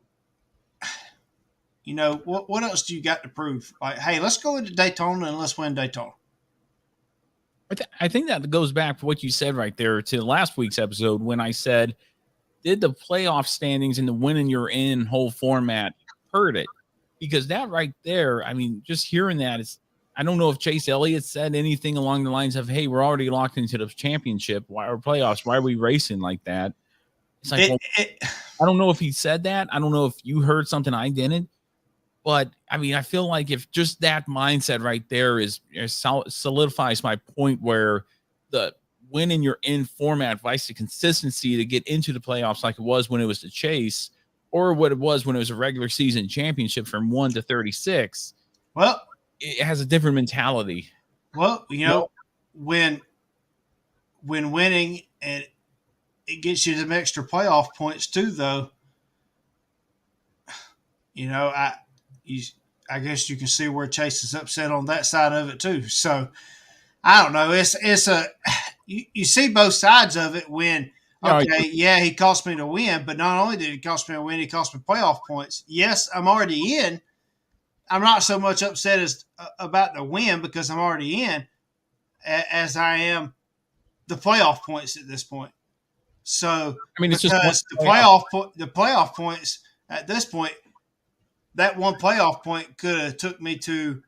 C: you know, what else do you got to prove? Like, hey, let's go into Daytona and let's win Daytona.
A: I think that goes back to what you said right there to last week's episode when I said, did the playoff standings and the winning you're in whole format hurt it? Because that right there, I mean, just hearing that is, I don't know if Chase Elliott said anything along the lines of, hey, we're already locked into the championship. Why are playoffs? Why are we racing like that? It's like, I don't know if he said that. I don't know if you heard something I didn't. But, I mean, I feel like if just that mindset right there solidifies my point where the winning you're in format vice the consistency to get into the playoffs like it was when it was the Chase or what it was when it was a regular season championship from 1 to 36.
C: Well,
A: it has a different mentality.
C: Well, you know, when winning and it gets you some extra playoff points too, though, you know, I guess you can see where Chase is upset on that side of it too. So I don't know. It's you see both sides of it when, okay, yeah, he cost me to win, but not only did he cost me a win, he cost me playoff points. Yes, I'm already in. I'm not so much upset as about the win because I'm already in as I am the playoff points at this point. So
A: I mean, it's just
C: the playoff points at this point, that one playoff point could have took me to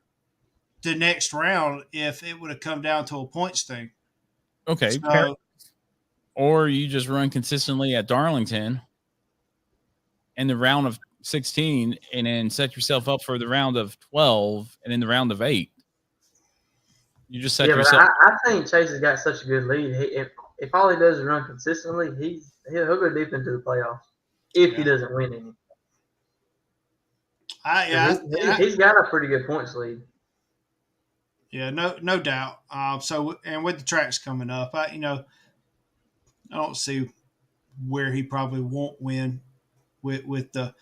C: the next round if it would have come down to a points thing.
A: Okay. So, or you just run consistently at Darlington in the round of 16 and then set yourself up for the round of 12 and in the round of 8. You just set yourself.
B: But I think Chase has got such a good lead. If all he does is run consistently, he'll go deep into the playoffs if he doesn't win any. He's got a pretty good points lead.
C: Yeah, no doubt. So, and with the tracks coming up, I don't see where he probably won't win with the,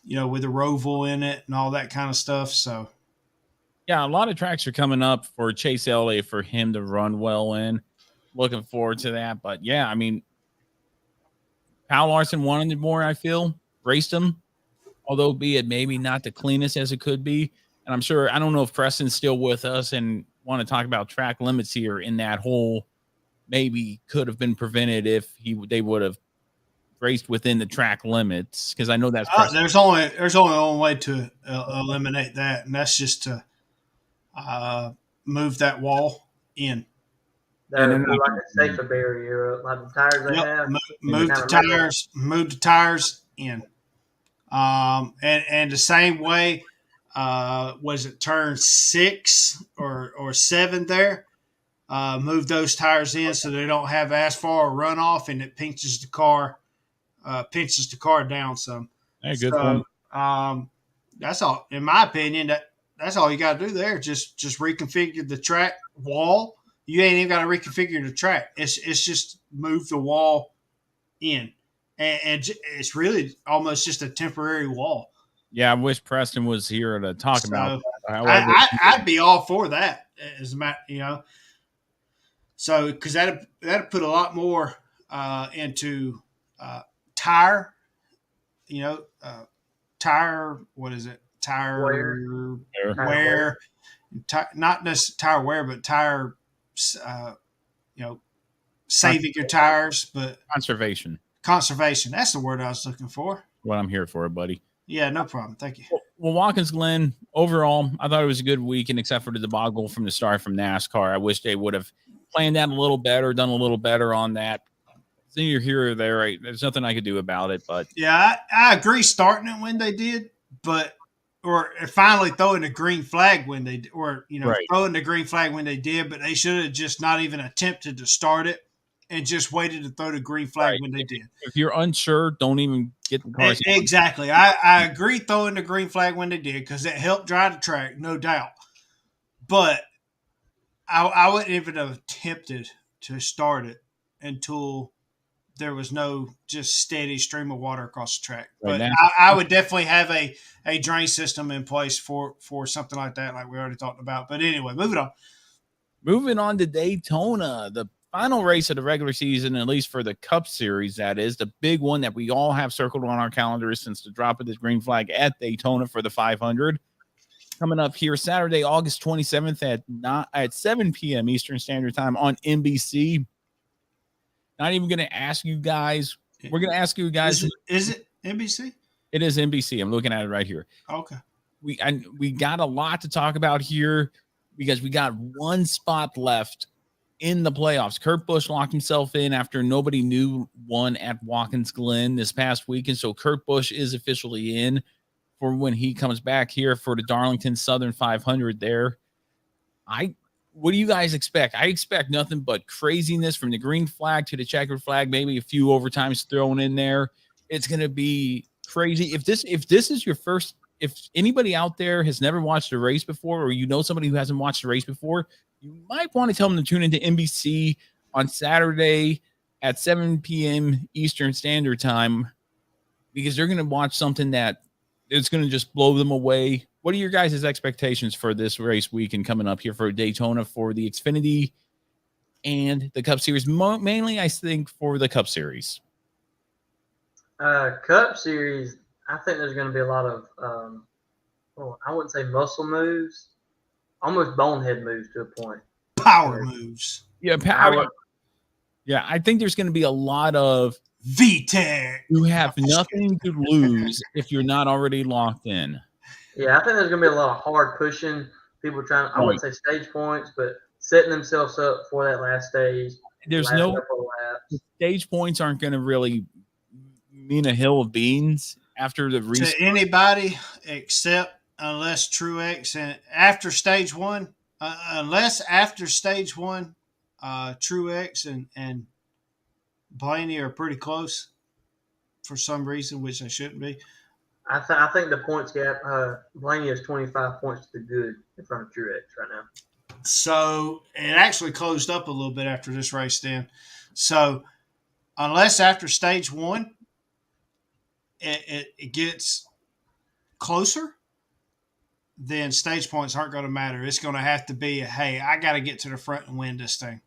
C: with the Roval in it and all that kind of stuff. So,
A: yeah, a lot of tracks are coming up for Chase Elliott for him to run well in. Looking forward to that. But yeah, I mean, Kyle Larson wanted more, I feel, raced him, although be it maybe not the cleanest as it could be. And I'm sure, I don't know if Preston's still with us and want to talk about track limits here in that whole maybe could have been prevented if they would have raced within the track limits. Because I know that's
C: there's only one way to eliminate that, and that's just to move that wall in.
B: And like a safer barrier, like the tires they have.
C: Move the tires in. And the same way, was it turn 6 or 7 there? Move those tires in so they don't have asphalt or runoff, and it pinches the car down some.
A: Hey, good point.
C: That's all, in my opinion. That's all you got to do there. Just reconfigure the track wall. You ain't even got to reconfigure the track. It's just move the wall in, and it's really almost just a temporary wall.
A: Yeah, I wish Preston was here to talk about that.
C: However, I'd be all for that. As a matter, so because that'd put a lot more into tire. Tire. What is it? Tire wear. Not just tire wear, but tire. Saving your tires, but conservation. That's the word I was looking for.
A: What I'm here for, buddy.
C: Yeah, no problem. Thank you.
A: Well, Watkins Glen, overall, I thought it was a good weekend, except for the debacle from the start from NASCAR. I wish they would have planned that a little better, done a little better on that. So you're here or there. Right? There's nothing I could do about it. But
C: Yeah, I agree starting it when they did, but or finally throwing the green flag when they or
A: right.
C: throwing the green flag when they did, but they should have just not even attempted to start it and just waited to throw the green flag when they did.
A: If you're unsure, don't even get the cars.
C: Exactly. I agree throwing the green flag when they did because it helped drive the track, no doubt. But I wouldn't even have attempted to start it until there was no just steady stream of water across the track.
A: Right
C: but
A: now.
C: I would definitely have a drain system in place for something like that, like we already talked about. But anyway, moving on.
A: Moving on to Daytona, the final race of the regular season, at least for the Cup Series, that is the big one that we all have circled on our calendars since the drop of this green flag at Daytona for the 500. Coming up here Saturday, August 27th at 7 p.m. Eastern Standard Time on NBC. Not even going to ask you guys. We're going to ask you guys.
C: Is it NBC?
A: It is NBC. I'm looking at it right here.
C: Okay.
A: We got a lot to talk about here because we got one spot left in the playoffs. Kurt Busch locked himself in after nobody knew one at Watkins Glen this past week. And so Kurt Busch is officially in for when he comes back here for the Darlington Southern 500 there. What do you guys expect? I expect nothing but craziness from the green flag to the checkered flag, maybe a few overtimes thrown in there. It's going to be crazy. If this is your first, if anybody out there has never watched a race before, or somebody who hasn't watched a race before, you might want to tell them to tune into NBC on Saturday at 7 p.m. Eastern Standard Time, because they're going to watch something that it's going to just blow them away. What are your guys' expectations for this race weekend coming up here for Daytona, for the Xfinity and the Cup Series? Mainly, I think, for the Cup Series.
B: Cup Series, I think there's going to be a lot of, I wouldn't say muscle moves, almost bonehead moves to a point.
C: Power moves.
A: Yeah, power. Yeah, I think there's going to be a lot of
C: VTEC.
A: You have nothing to lose if you're not already locked in.
B: Yeah, I think there's going to be a lot of hard pushing. People trying, I wouldn't say stage points, but setting themselves up for that last stage.
A: There's no stage points aren't going to really mean a hill of beans after the restart.
C: To anybody except unless Truex and after stage one, Truex and Blaney are pretty close for some reason, which they shouldn't be.
B: I think the points gap, Blaney has 25 points to the good in front of Truex right now.
C: So it actually closed up a little bit after this race then. So unless after stage one it gets closer, then stage points aren't going to matter. It's going to have to be, hey, I got to get to the front and win this thing.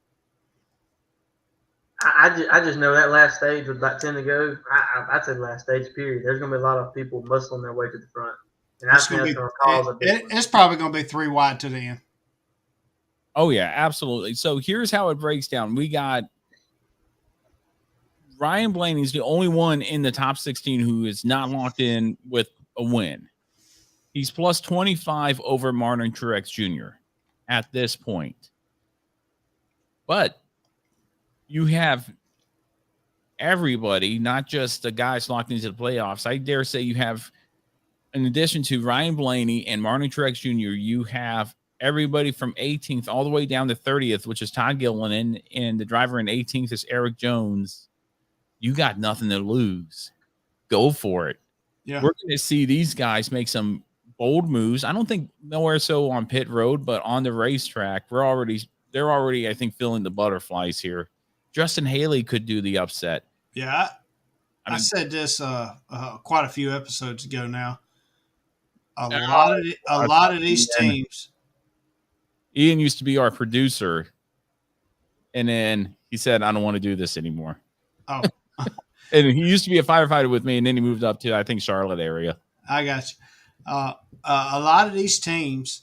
B: I just know that last stage with about 10 to go. I'd say the last stage period. There's going to be a lot of people muscling their way to the front, and I think that's going to cause a big.
C: It's probably going to be 3 wide to the end.
A: Oh yeah, absolutely. So here's how it breaks down. We got Ryan Blaney's the only one in the top 16 who is not locked in with a win. He's plus 25 over Martin Truex Jr. at this point. But you have everybody, not just the guys locked into the playoffs. I dare say you have, in addition to Ryan Blaney and Martin Truex Jr., you have everybody from 18th all the way down to 30th, which is Todd Gilliland, and the driver in 18th is Eric Jones. You got nothing to lose. Go for it.
C: Yeah.
A: We're going to see these guys make some bold moves. I don't think nowhere so on pit road, but on the racetrack, they're already, I think, feeling the butterflies here. Justin Haley could do the upset.
C: Yeah. I said this quite a few episodes ago now. A lot of these teams.
A: Ian used to be our producer, and then he said, I don't want to do this anymore.
C: Oh.
A: And he used to be a firefighter with me, and then he moved up to, I think, Charlotte area.
C: I got you. A lot of these teams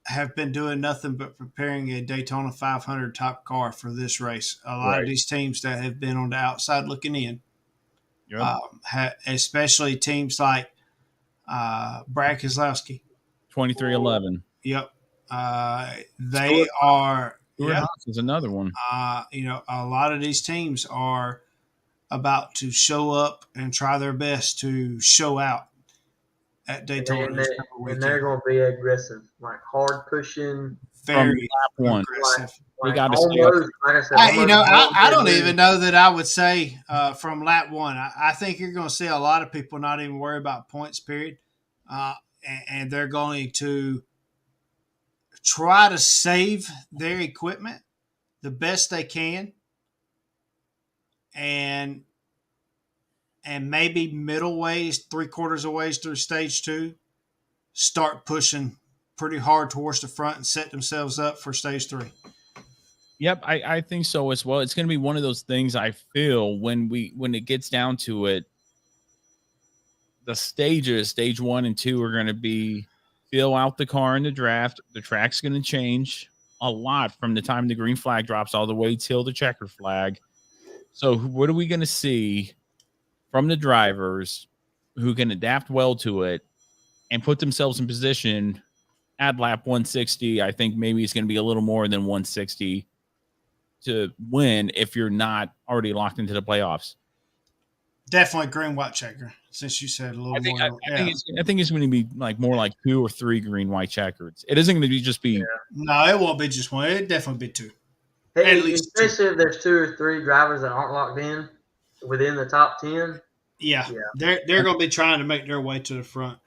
C: have been doing nothing but preparing a Daytona 500 top car for this race. A lot of these teams that have been on the outside looking in, especially teams like Brad Keselowski.
A: 2311.
C: Yep. They are.
A: Stuart
C: Yep.
A: Haas is another one.
C: A lot of these teams are about to show up and try their best to show out at Daytona.
B: And they're going to be aggressive, like hard pushing.
C: Very
A: one.
C: aggressive.
A: We got to
B: almost, like I said,
C: I don't even know that I would say from lap one. I think you're going to see a lot of people not even worry about points, period. And they're going to try to save their equipment the best they can. And maybe middle ways, 3/4 of ways through stage 2, start pushing pretty hard towards the front and set themselves up for stage 3.
A: Yep, I think so as well. It's going to be one of those things I feel when it gets down to it, the stages, stage 1 and 2 are going to be feel out the car in the draft. The track's going to change a lot from the time the green flag drops all the way till the checker flag. So what are we going to see from the drivers who can adapt well to it and put themselves in position at lap 160? I think maybe it's going to be a little more than 160 to win if you're not already locked into the playoffs.
C: Definitely green white checker, since you said a little more.
A: I think it's going to be like more like 2 or 3 green white checkers. It isn't going to be just be.
C: Yeah. No, it won't be just one. It'll definitely be 2.
B: Hey, at least especially 2. If there's 2 or 3 drivers that aren't locked in within the top 10.
C: Yeah. They're going to be trying to make their way to the front.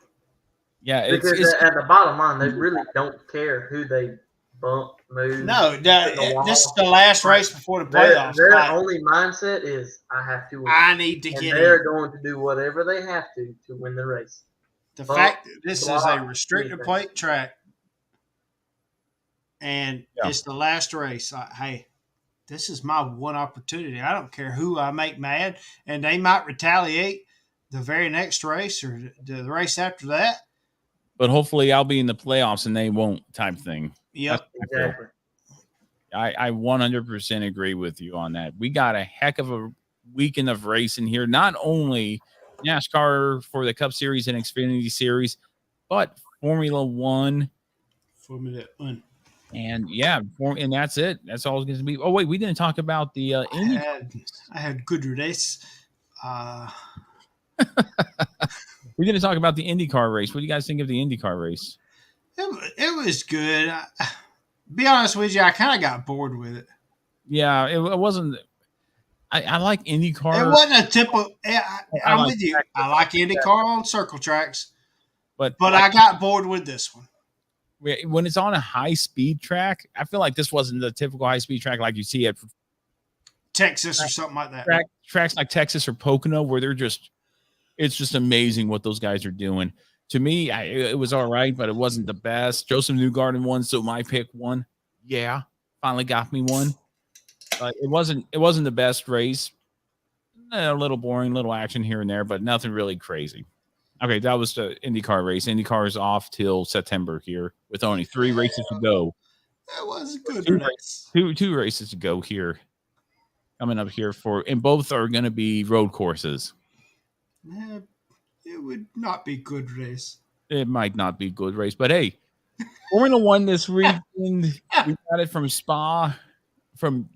A: Yeah,
B: because at the bottom line, they really don't care who they bump, move.
C: No, this is the last race before the playoffs.
B: Their only mindset is, I have to win.
C: I need to get in.
B: They're going to do whatever they have to win the race.
C: The fact that this is a restrictor plate track and it's the last race, hey, this is my one opportunity. I don't care who I make mad, and they might retaliate the very next race or the race after that.
A: But hopefully I'll be in the playoffs and they won't, type thing.
C: Yep.
B: Exactly.
A: I 100% agree with you on that. We got a heck of a weekend of racing here. Not only NASCAR for the Cup Series and Xfinity Series, but Formula One. And and that's it. That's all it's going to be. Oh, wait, we didn't talk about the Indy.
C: I had good race.
A: We didn't talk about the IndyCar race. What do you guys think of the IndyCar race?
C: It was good. Be honest with you, I kind of got bored with it.
A: Yeah, it wasn't. I like IndyCar.
C: It wasn't a typical. I'm with you. I like IndyCar on circle tracks, but I got bored with this one.
A: When it's on a high-speed track, I feel like this wasn't the typical high-speed track like you see at
C: Texas or something like that.
A: Tracks like Texas or Pocono, where it's just amazing what those guys are doing. To me, it was all right, but it wasn't the best. Joseph Newgarden won, so my pick won. Yeah, finally got me one. It wasn't the best race. A little boring, little action here and there, but nothing really crazy. Okay, that was the IndyCar race. IndyCar is off till September here with only 3 races to go.
C: That was a good race.
A: Two races to go here. Coming up here and both are going to be road courses.
C: Yeah, it would not be good race.
A: It might not be good race, but hey, Formula One this weekend. We got it from Spa, from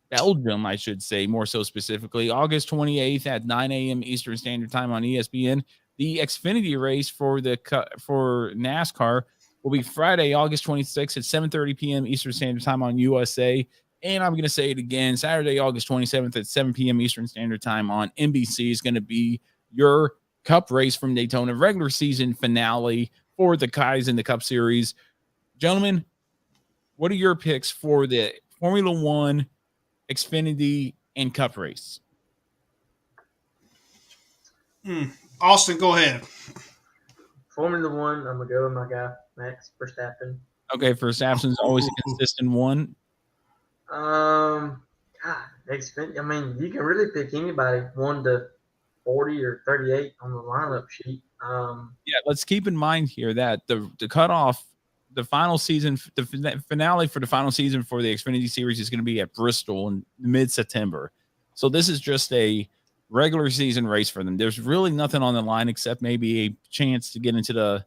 A: Belgium, I should say, more so specifically, August 28th at 9 a.m. Eastern Standard Time on ESPN. The Xfinity race for NASCAR will be Friday, August 26th at 7:30 p.m. Eastern Standard Time on USA. And I'm going to say it again, Saturday, August 27th at 7 p.m. Eastern Standard Time on NBC is going to be your Cup race from Daytona, regular season finale for the guys in the Cup Series. Gentlemen, what are your picks for the Formula One, Xfinity, and Cup race?
C: Austin, go ahead.
B: Formula One, I'm going to go with my guy, Max Verstappen.
A: Okay, Verstappen's always a consistent one.
B: God, Xfinity, I mean, you can really pick anybody 1 to 40 or 38 on the lineup sheet.
A: Let's keep in mind here that the cutoff, the final season, the finale for the final season for the Xfinity Series is going to be at Bristol in mid-September. So this is just a regular season race for them. There's really nothing on the line except maybe a chance to get into the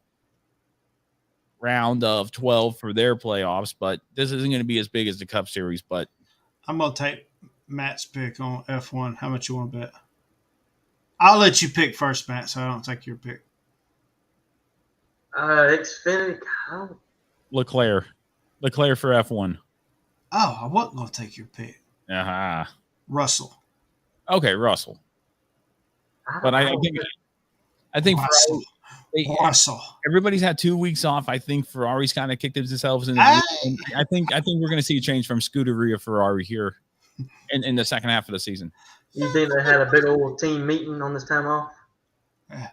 A: round of 12 for their playoffs, but this isn't going to be as big as the Cup Series. But
C: I'm going to take Matt's pick on F1. How much you want to bet? I'll let you pick first, Matt, so I don't take your pick.
B: Xfinity.
A: Leclerc for F1.
C: Oh, I wasn't going to take your pick.
A: Uh-huh.
C: Russell.
A: Okay, Russell. But I think
C: Russell. Russell.
A: Everybody's had 2 weeks off. I think Ferrari's kind of kicked themselves in the I think we're going to see a change from Scuderia Ferrari here in the second half of the season.
B: You think they had a big old team meeting on this time off?
C: Yeah.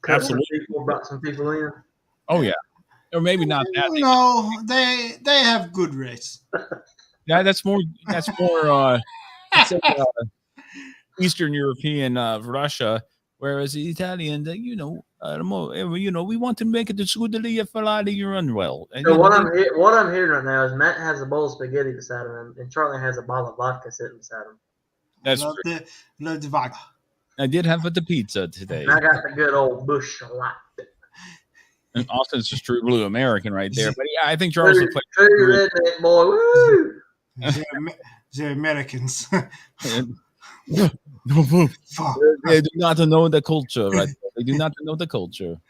A: Absolutely.
B: Brought some people in.
A: Oh yeah, or maybe not that.
C: No, they have good race.
A: Yeah, that's more Eastern European Russia, whereas the Italian, we want to make it the Scuderia Ferrari run well. And,
B: so what I'm hearing right now is Matt has a bowl of spaghetti beside him, and Charlie has a bottle of vodka sitting beside him.
A: That's
C: love the vodka.
A: I did have the pizza today.
B: And I got the good old Busch Light.
A: And Austin's just true blue American right there. But yeah, I think Charles will play.
B: True redneck boy. Woo!
C: The Americans.
A: They do not know the culture, right? They do not know the culture.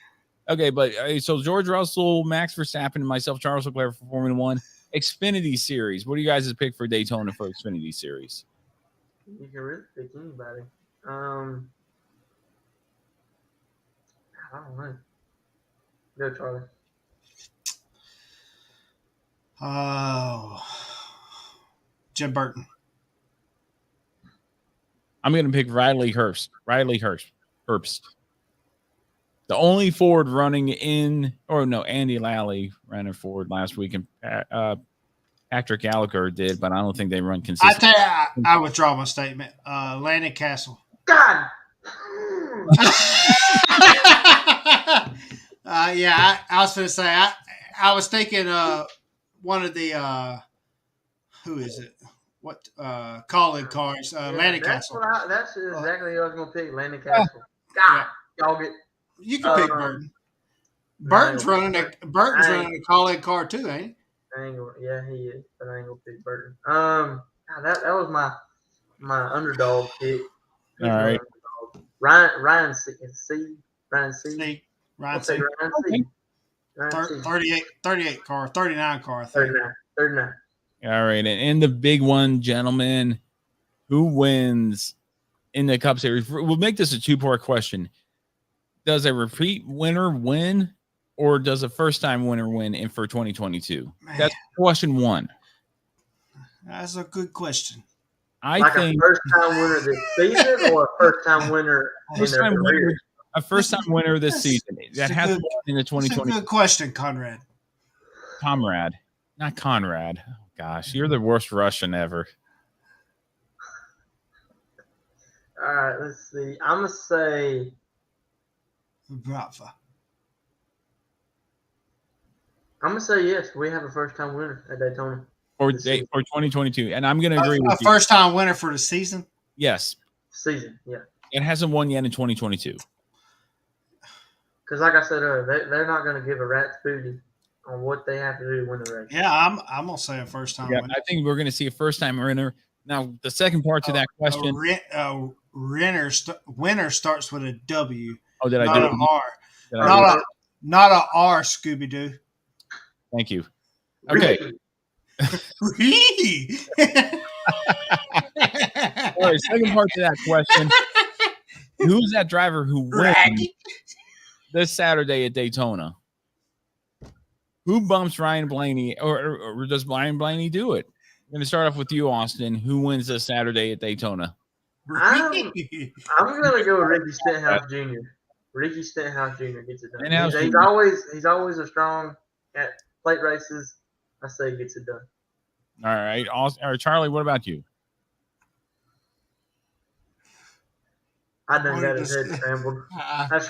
A: Okay, but so George Russell, Max Verstappen, and myself, Charles Leclerc for Formula One. Xfinity Series. What do you guys pick for Daytona for Xfinity Series?
B: You can really pick anybody. I don't know. Go, Charlie.
C: Oh, Jim Burton.
A: I'm going to pick Riley Herbst. Herbst. The only Ford running in, Andy Lally ran a Ford last week, and Patrick Gallagher did, but I don't think they run consistently.
C: I withdraw my statement. Landon Castle.
B: God.
C: I was going to say, I was thinking one of the, who is it? What, calling cars, Landon Castle.
B: That's exactly what I was going to pick, Landon Castle. God, y'all get.
C: You can pick Burton. Burton's running a calling car too, ain't he?
B: Yeah, he is, but I ain't going to pick Burton. That was my underdog pick.
A: All right.
B: Ryan C.
C: Ryan C. 38 car, 39 car.
B: 39.
A: All right. And the big one, gentlemen, who wins in the Cup Series? We'll make this a two-part question. Does a repeat winner win, or does a first-time winner win in for 2022? Man. That's question one.
C: That's a good question.
B: I think a first-time winner this season, or a first-time winner in their career?
A: A first-time winner this season. That has won in the 2020.
C: That's a good question, Conrad.
A: Comrade, not Conrad. Oh, gosh, you're the worst Russian ever.
B: All right, let's see. I'm going to say
C: Bravo.
B: I'm going to say yes. We have a first-time winner at Daytona.
A: For 2022. And I'm going to agree with you.
C: A first-time winner for the season?
A: Yes.
B: Season, yeah.
A: It hasn't won yet in 2022.
B: Because like I said earlier, they're not going to give a rat's booty on what they have to do to win the race.
C: Yeah, I'm going to say a first-time winner.
A: I think we're going to see a first-time winner. Now, the second part to that question.
C: Winner starts with a W.
A: Oh, did I do it?
C: Not a R, Scooby-Doo.
A: Thank you. Okay. All right, second part to that question. Who's that driver who wins this Saturday at Daytona? Who bumps Ryan Blaney, or does Ryan Blaney do it? I'm going to start off with you, Austin. Who wins this Saturday at Daytona?
B: I'm going to go with Ricky Stenhouse Jr. Ricky Stenhouse Jr. gets it done. He's always a strong at plate races. I say he gets it done.
A: All right. Charlie, what about you?
B: I done got his head scrambled. I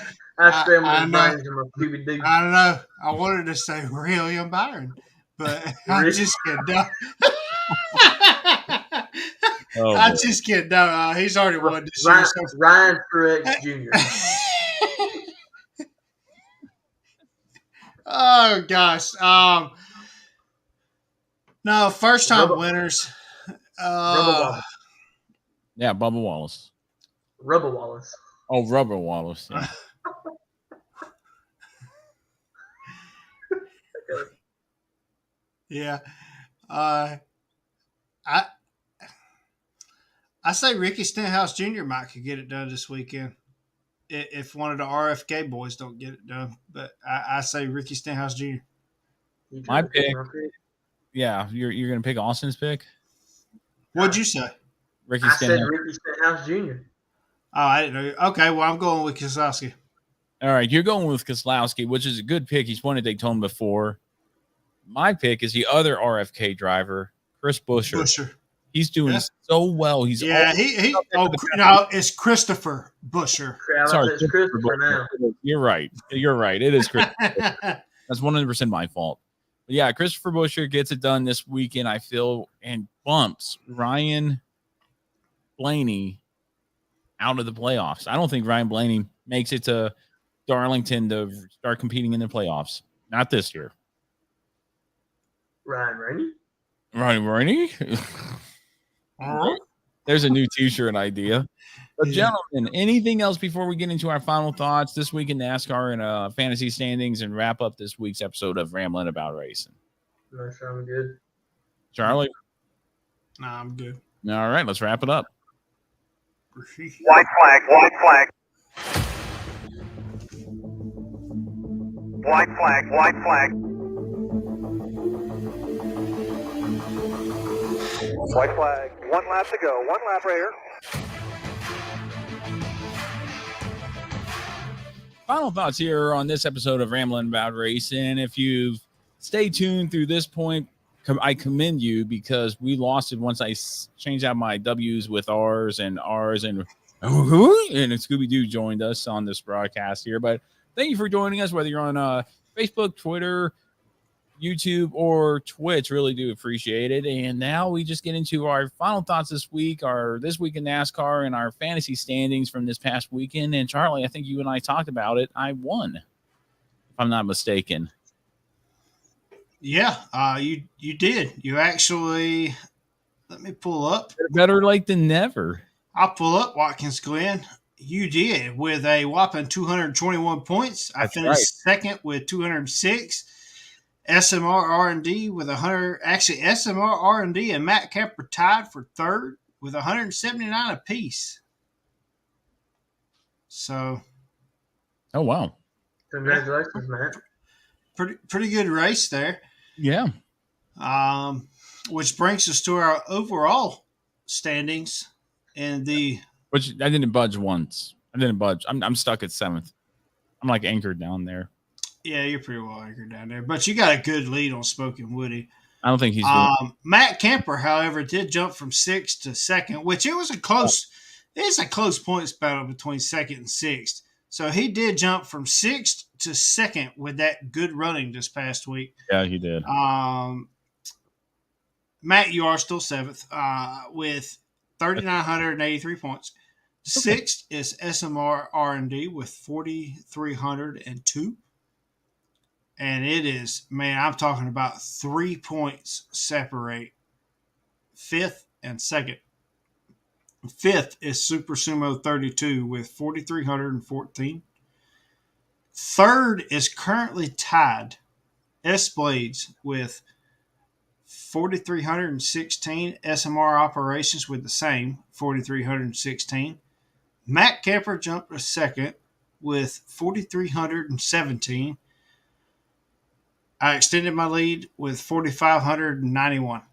B: scrambled his brains in my Scooby-Doo.
C: I don't know. I wanted to say William Byron, but I just can't.
A: Oh,
C: I'm
A: boy.
C: just kidding. No, he's already won this year.
B: Ryan,
C: So.
B: Ryan Truex Jr.
C: Oh gosh. No, first time winners.
B: Rubber Wallace.
A: Yeah, Bubba Wallace.
B: Rubber Wallace.
A: Oh, Rubber Wallace. Yeah.
C: Yeah. I say Ricky Stenhouse Jr. might could get it done this weekend if one of the RFK boys don't get it done. But I say Ricky Stenhouse Jr.
A: My pick. Yeah, you're gonna pick Austin's pick.
C: What'd you say?
A: Ricky
B: I
A: Stenhouse.
B: said Ricky Stenhouse Jr.
C: Oh, I didn't know. Okay, well, I'm going with Keselowski.
A: All right, you're going with Keselowski, which is a good pick. He's won at Daytona before. My pick is the other RFK driver, Chris Buescher. He's doing so well. He's
C: it's Christopher Buescher.
A: Sorry,
B: it's Christopher now.
A: You're right. It is Christopher. That's 100% my fault. But yeah, Christopher Buescher gets it done this weekend, I feel, and bumps Ryan Blaney out of the playoffs. I don't think Ryan Blaney makes it to Darlington to start competing in the playoffs. Not this year.
B: Ryan
A: Rainey? There's a new t-shirt idea. But gentlemen, anything else before we get into our final thoughts this week in NASCAR and fantasy standings and wrap up this week's episode of Ramblin' About Racing?
B: No, sure, I'm good.
A: Charlie?
C: No, I'm good.
A: All right, let's wrap it up.
G: White flag, white flag. White flag, white flag. White flag. 1 lap to go. 1 lap right here.
A: Final thoughts here on this episode of Ramblin' About Racing. If you've stayed tuned through this point, I commend you because we lost it once I changed out my W's with R's and Scooby-Doo joined us on this broadcast here. But thank you for joining us, whether you're on Facebook, Twitter, YouTube, or Twitch. Really do appreciate it. And now we just get into our final thoughts this week, this week in NASCAR and our fantasy standings from this past weekend. And Charlie, I think you and I talked about it. I won, if I'm not mistaken.
C: Yeah, you did. You actually, let me pull up.
A: Better late than never.
C: I'll pull up Watkins Glen. You did with a whopping 221 points. I finished second with 206. SMR R&D with 100. Actually, SMR R&D and Matt Kemper tied for third with 179 apiece. So.
A: Oh, wow.
B: Congratulations, Matt.
C: Pretty good race there.
A: Yeah.
C: Which brings us to our overall standings and
A: which I didn't budge once. I didn't budge. I'm stuck at 7th. I'm like anchored down there.
C: Yeah, you're pretty well anchored down there. But you got a good lead on Spoken Woody.
A: I don't think he's
C: Matt Kemper, however, did jump from 6th to 2nd, which it's a close points battle between 2nd and 6th. So he did jump from 6th to 2nd with that good running this past week.
A: Yeah, he did.
C: Matt, you are still 7th with 3,983 points. 6th is SMR R&D with 4,302. And it is, man, I'm talking about 3 points separate 5th and 2nd. 5th is Super Sumo 32 with 4,314. 3rd is currently tied S Blades with 4,316. SMR Operations with the same 4,316. Matt Kemper jumped to 2nd with 4,317. I extended my lead with 4,591.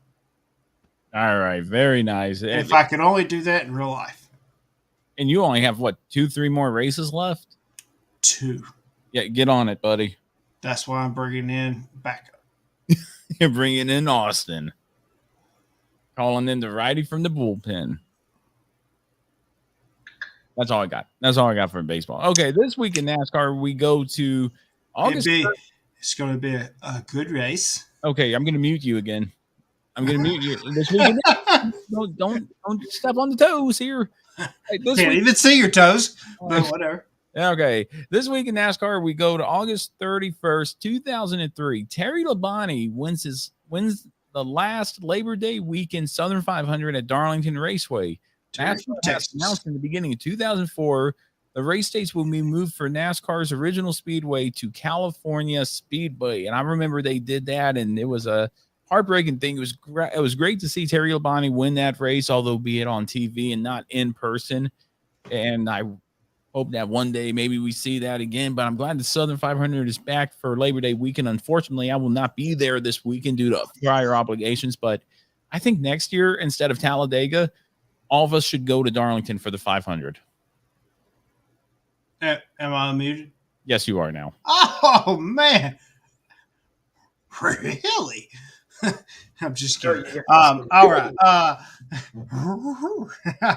A: All right, very nice.
C: If I could only do that in real life.
A: And you only have, 2-3 more races left?
C: 2.
A: Yeah, get on it, buddy.
C: That's why I'm bringing in backup.
A: You're bringing in Austin. Calling in the righty from the bullpen. That's all I got. That's all I got for baseball. Okay, this week in NASCAR, we go to August.
C: It's going to be a good race.
A: Okay, I'm going to mute you again. I'm going to mute you this weekend. Don't step on the toes here. Hey, this
C: Can't
A: week,
C: even see your toes, but whatever.
A: okay. This week in NASCAR, we go to August 31st, 2003. Terry Labonte wins the last Labor Day weekend Southern 500 at Darlington Raceway. NASCAR has announced in the beginning of 2004 the race dates will be moved for NASCAR's original speedway to California Speedway. And I remember they did that, and it was a heartbreaking thing. It was great to see Terry Labonte win that race, although be it on TV and not in person. And I hope that one day maybe we see that again. But I'm glad the Southern 500 is back for Labor Day weekend. Unfortunately, I will not be there this weekend due to prior obligations. But I think next year, instead of Talladega, all of us should go to Darlington for the 500.
C: Am I unmuted?
A: Yes, you are now.
C: Oh, man. Really? I'm just kidding. All right. I'm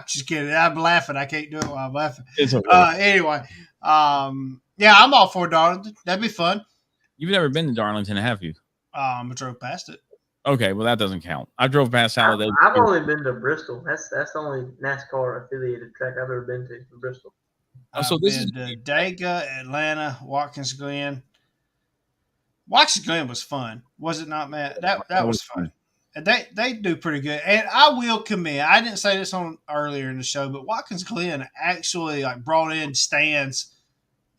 C: just kidding. I'm laughing. I can't do it while I'm laughing.
A: It's okay.
C: Anyway, yeah, I'm all for Darlington. That'd be fun.
A: You've never been to Darlington, have you?
C: I drove past it.
A: Okay, well, that doesn't count. I drove past Talladega.
B: I've only been to Bristol. That's the only NASCAR affiliated track I've ever been to, Bristol.
A: So this is
C: Daytona, Atlanta, Watkins Glen. Watkins Glen was fun, was it not, Matt? That was fun. And they do pretty good. And I will commit. I didn't say this on earlier in the show, but Watkins Glen actually like brought in stands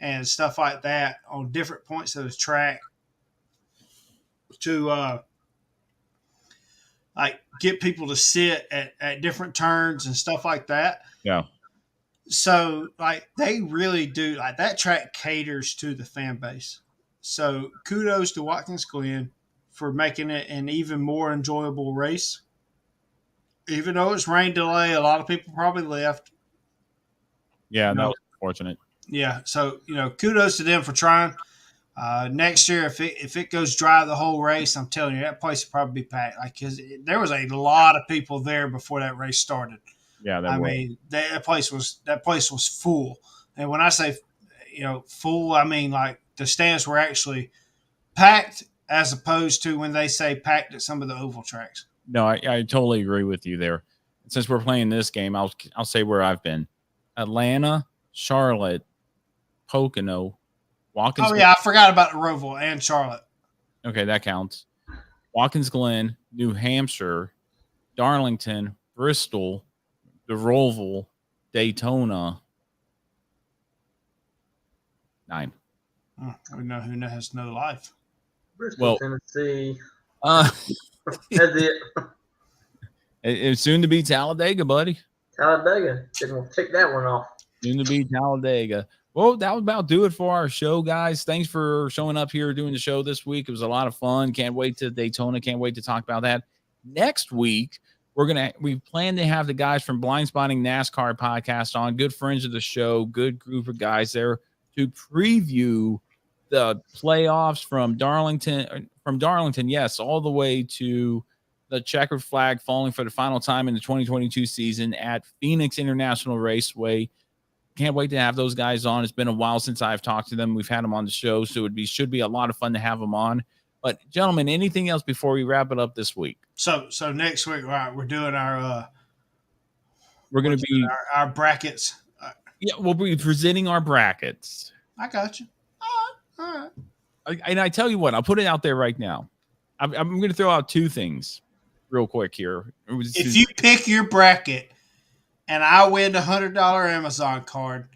C: and stuff like that on different points of the track to like get people to sit at different turns and stuff like that.
A: Yeah.
C: So, like, they really do, like, that track caters to the fan base. So, kudos to Watkins Glen for making it an even more enjoyable race. Even though it's rain delay, a lot of people probably left.
A: Yeah, that was unfortunate.
C: Yeah, so, kudos to them for trying. Next year, if it goes dry the whole race, I'm telling you, that place will probably be packed. Like, 'cause there was a lot of people there before that race started.
A: Yeah,
C: that place was full. And when I say, full, I mean like the stands were actually packed as opposed to when they say packed at some of the oval tracks.
A: No, I totally agree with you there. Since we're playing this game, I'll say where I've been: Atlanta, Charlotte, Pocono, Watkins.
C: Oh yeah, I forgot about the Roval and Charlotte.
A: Okay, that counts. Watkins Glen, New Hampshire, Darlington, Bristol, the Roval, Daytona. 9.
C: We know who has no life.
B: Bristol, Tennessee.
A: That's
B: it.
A: It's soon to be Talladega, buddy.
B: Talladega. We'll take that one off.
A: Soon to be Talladega. Well, that would about do it for our show, guys. Thanks for showing up here doing the show this week. It was a lot of fun. Can't wait to Daytona. Can't wait to talk about that. Next week, we plan to have the guys from Blind Spotting NASCAR podcast on, good friends of the show, good group of guys there to preview the playoffs from Darlington, yes, all the way to the checkered flag falling for the final time in the 2022 season at Phoenix International Raceway. Can't wait to have those guys on. It's been a while since I've talked to them. We've had them on the show, so should be a lot of fun to have them on. But gentlemen, anything else before we wrap it up this week?
C: So next week, right, we're doing our our brackets.
A: Yeah, we'll be presenting our brackets.
C: I got you. All right.
A: And I tell you what, I'll put it out there right now. I'm going to throw out 2 things real quick here.
C: If you pick your bracket and I win the $100 Amazon card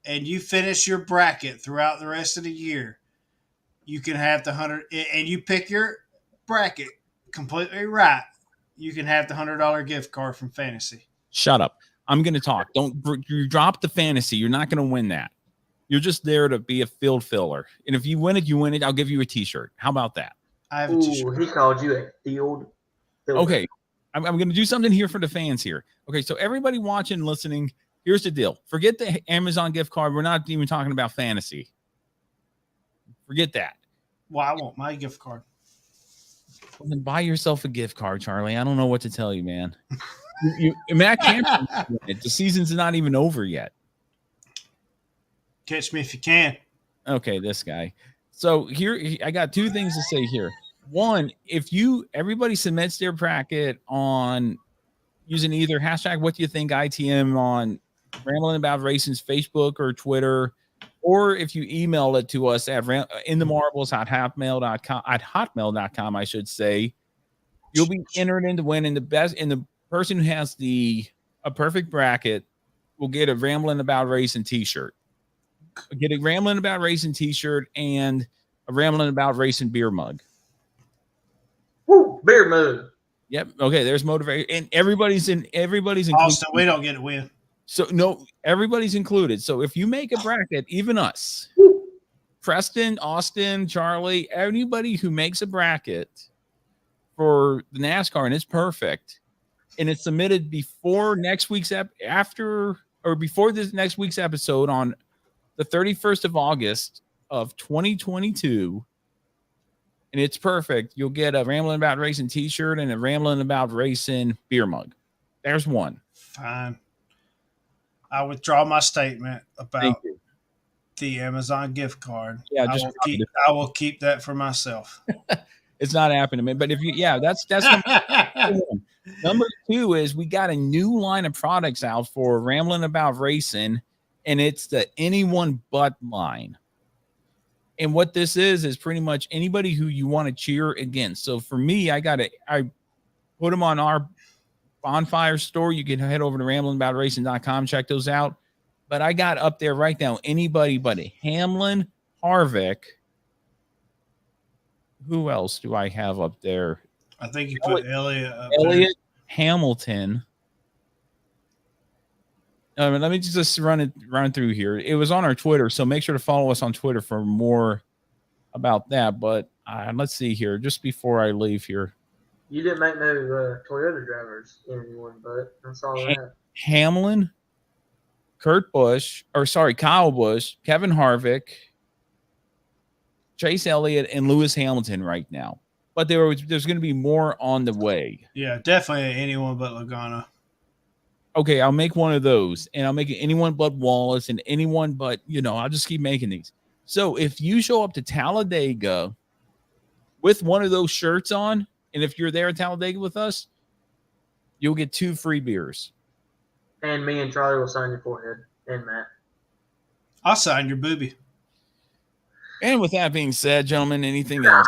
C: and you finish your bracket throughout the rest of the year, you can have the 100, and you pick your bracket completely right, you can have the $100 gift card from Fantasy.
A: Shut up. I'm going to talk. You drop the fantasy. You're not going to win that. You're just there to be a field filler. And if you win it, you win it. I'll give you a t-shirt. How about that?
C: I have a t-shirt.
B: He called you a field filler.
A: Okay. I'm going to do something here for the fans here. Okay. So everybody watching, listening, here's the deal. Forget the Amazon gift card. We're not even talking about fantasy. Forget that.
C: Well, I want my gift card.
A: Well, then buy yourself a gift card, Charlie. I don't know what to tell you, man. Matt Campbell, the season's not even over yet.
C: Catch me if you can.
A: Okay, this guy. So here, I got 2 things to say here. one, if everybody submits their bracket on using either hashtag what do you think ITM on Ramblin' About Racing's Facebook or Twitter, or if you email it to us at inthemarbles@hotmail.com, I should say, you'll be entered into winning the person who has a perfect bracket will get a Ramblin' About Racing t-shirt. Get a Ramblin' About Racing t-shirt and a Ramblin' About Racing beer mug.
B: Woo, beer mug.
A: Yep. Okay. There's motivation, and everybody's included.
C: Austin, we don't get to win.
A: So no, everybody's included. So if you make a bracket, even us, Preston, Austin, Charlie, anybody who makes a bracket for the NASCAR and it's perfect, and it's submitted before next week's before this next week's episode on the 31st of August of 2022. And it's perfect. You'll get a Ramblin' About Racing t-shirt and a Ramblin' About Racing beer mug. There's one.
C: Fine. I withdraw my statement about the Amazon gift card.
A: Yeah,
C: I will keep that for myself.
A: It's not happening, man. But if you, that's number two is we got a new line of products out for Ramblin' About Racing, and it's the anyone but line. And what this is pretty much anybody who you want to cheer against. So for me, I put them on our Bonfire store. You can head over to ramblinaboutracing.com, check those out. But I got up there right now anybody but Hamlin, Harvick. Who else do I have up there?
C: I think you put Elliott up
A: there. Hamilton. Let me just run through here. It was on our Twitter, so make sure to follow us on Twitter for more about that. But let's see here, just before I leave here.
B: You didn't make no Toyota drivers anyone, but I saw that.
A: Hamlin, Kyle Busch, Kevin Harvick, Chase Elliott, and Lewis Hamilton right now. But there's going to be more on the way.
C: Yeah, definitely anyone but Logano.
A: Okay, I'll make one of those, and I'll make it anyone but Wallace and anyone but, I'll just keep making these. So if you show up to Talladega with one of those shirts on, and if you're there at Talladega with us, you'll get 2 free beers.
B: And me and Charlie will sign your forehead, and Matt.
C: I'll sign your booby.
A: And with that being said, gentlemen, anything else?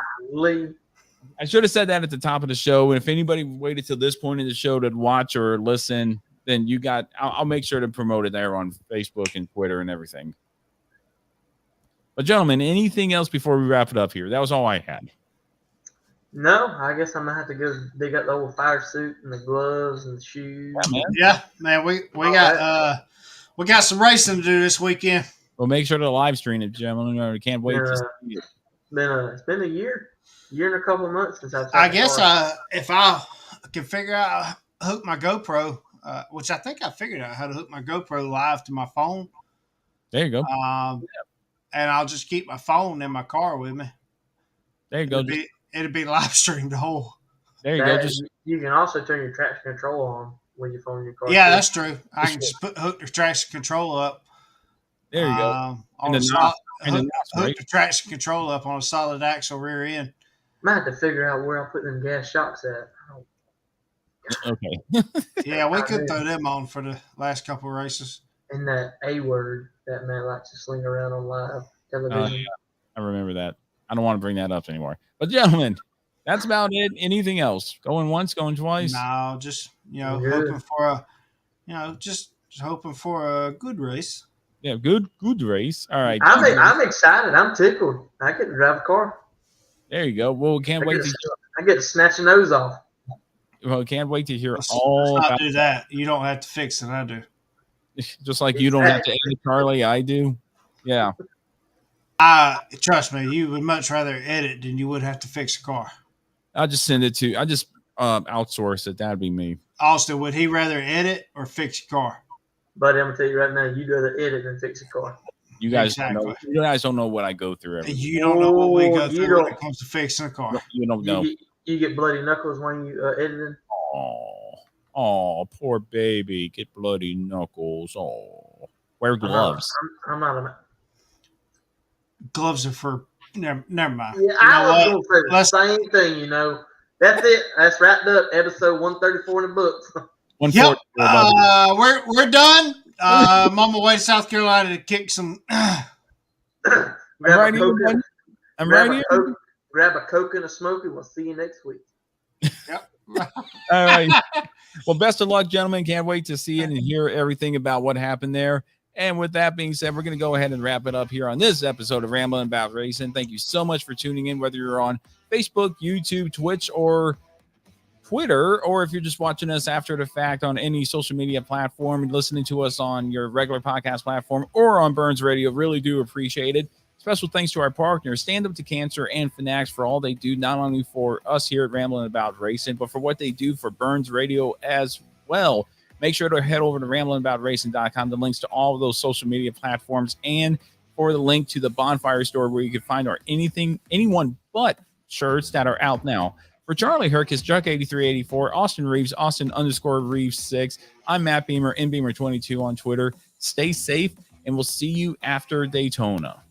A: I should have said that at the top of the show. And if anybody waited till this point in the show to watch or listen, then I'll make sure to promote it there on Facebook and Twitter and everything. But gentlemen, anything else before we wrap it up here? That was all I had.
B: No, I guess I'm gonna have to go dig up the old fire suit and the gloves and the shoes.
C: Yeah, man. We got some racing to do this weekend.
A: Well, make sure to live stream it, gentlemen. I can't wait to see it.
B: It's been a year and a couple of months since I've.
C: I guess if I can figure out how to hook my GoPro, which I think I figured out how to hook my GoPro live to my phone.
A: There you go.
C: And I'll just keep my phone in my car with me.
A: There you go.
C: It'll be live streamed the whole.
A: There you go.
B: You can also turn your traction control on with your phone in your car.
C: Yeah, that's true. I can just hook the traction control up.
A: There you go.
C: Hook the traction control up on a solid axle rear end.
B: Might have to figure out where I'm putting them gas shocks at.
A: Okay.
C: Yeah, we could throw them on for the last couple of races.
B: And that A word that man likes to sling around on live television.
A: Yeah. I remember that. I don't want to bring that up anymore. But gentlemen, that's about it. Anything else? Going once, going twice?
C: No, just hoping for hoping for a good race.
A: Yeah, good race. All right.
B: I'm excited. I'm tickled. I get to drive a car.
A: There you go. Well, can't wait
B: I get to snatch a nose off.
A: Well, can't wait to hear
C: Let's
A: about
C: do that. You don't have to fix it. I do.
A: Just like you don't have to edit Charlie, I do. Yeah.
C: Trust me, you would much rather edit than you would have to fix a car.
A: I'll just send it to. I just outsource it. That'd be me.
C: Austin, would he rather edit or fix your car?
B: Buddy, I'm gonna tell you right now, you'd rather edit than fix a car.
A: You guys don't know. You guys don't know what I go through.
C: You don't know what we go through when it comes to fixing a car.
A: You don't know.
B: You get bloody knuckles when you editing.
A: Oh, poor baby, get bloody knuckles. Oh, wear gloves.
B: I'm not.
C: Gloves are for Never mind.
B: Yeah, I was going to say the same thing, you know. That's it. That's wrapped up. Episode 134 in the books.
A: 140.
C: Yep. We're done. I'm on my way to South Carolina to kick some.
B: Grab
A: right
B: a
A: here,
B: Coke.
A: buddy. I'm
B: grab
A: right
B: a
A: here.
B: Coke, grab a Coke and a Smoky. We'll see you next week.
C: Yep.
A: All right. Well, best of luck, gentlemen. Can't wait to see it and hear everything about what happened there. And with that being said, we're going to go ahead and wrap it up here on this episode of Ramblin' About Racing. Thank you so much for tuning in, whether you're on Facebook, YouTube, Twitch, or Twitter, or if you're just watching us after the fact on any social media platform and listening to us on your regular podcast platform or on B.U.R.N.S Radio. Really do appreciate it. Special thanks to our partners, Stand Up to Cancer and Fanatics, for all they do, not only for us here at Ramblin' About Racing, but for what they do for B.U.R.N S Radio as well. Make sure to head over to ramblinaboutracing.com, the links to all of those social media platforms, and for the link to the Bonfire store where you can find our anyone but shirts that are out now. For Charlie Hercus, Chuck8384, Austin Reeves, Austin_Reeves6, I'm Matt Beamer, NBeamer22 on Twitter. Stay safe, and we'll see you after Daytona.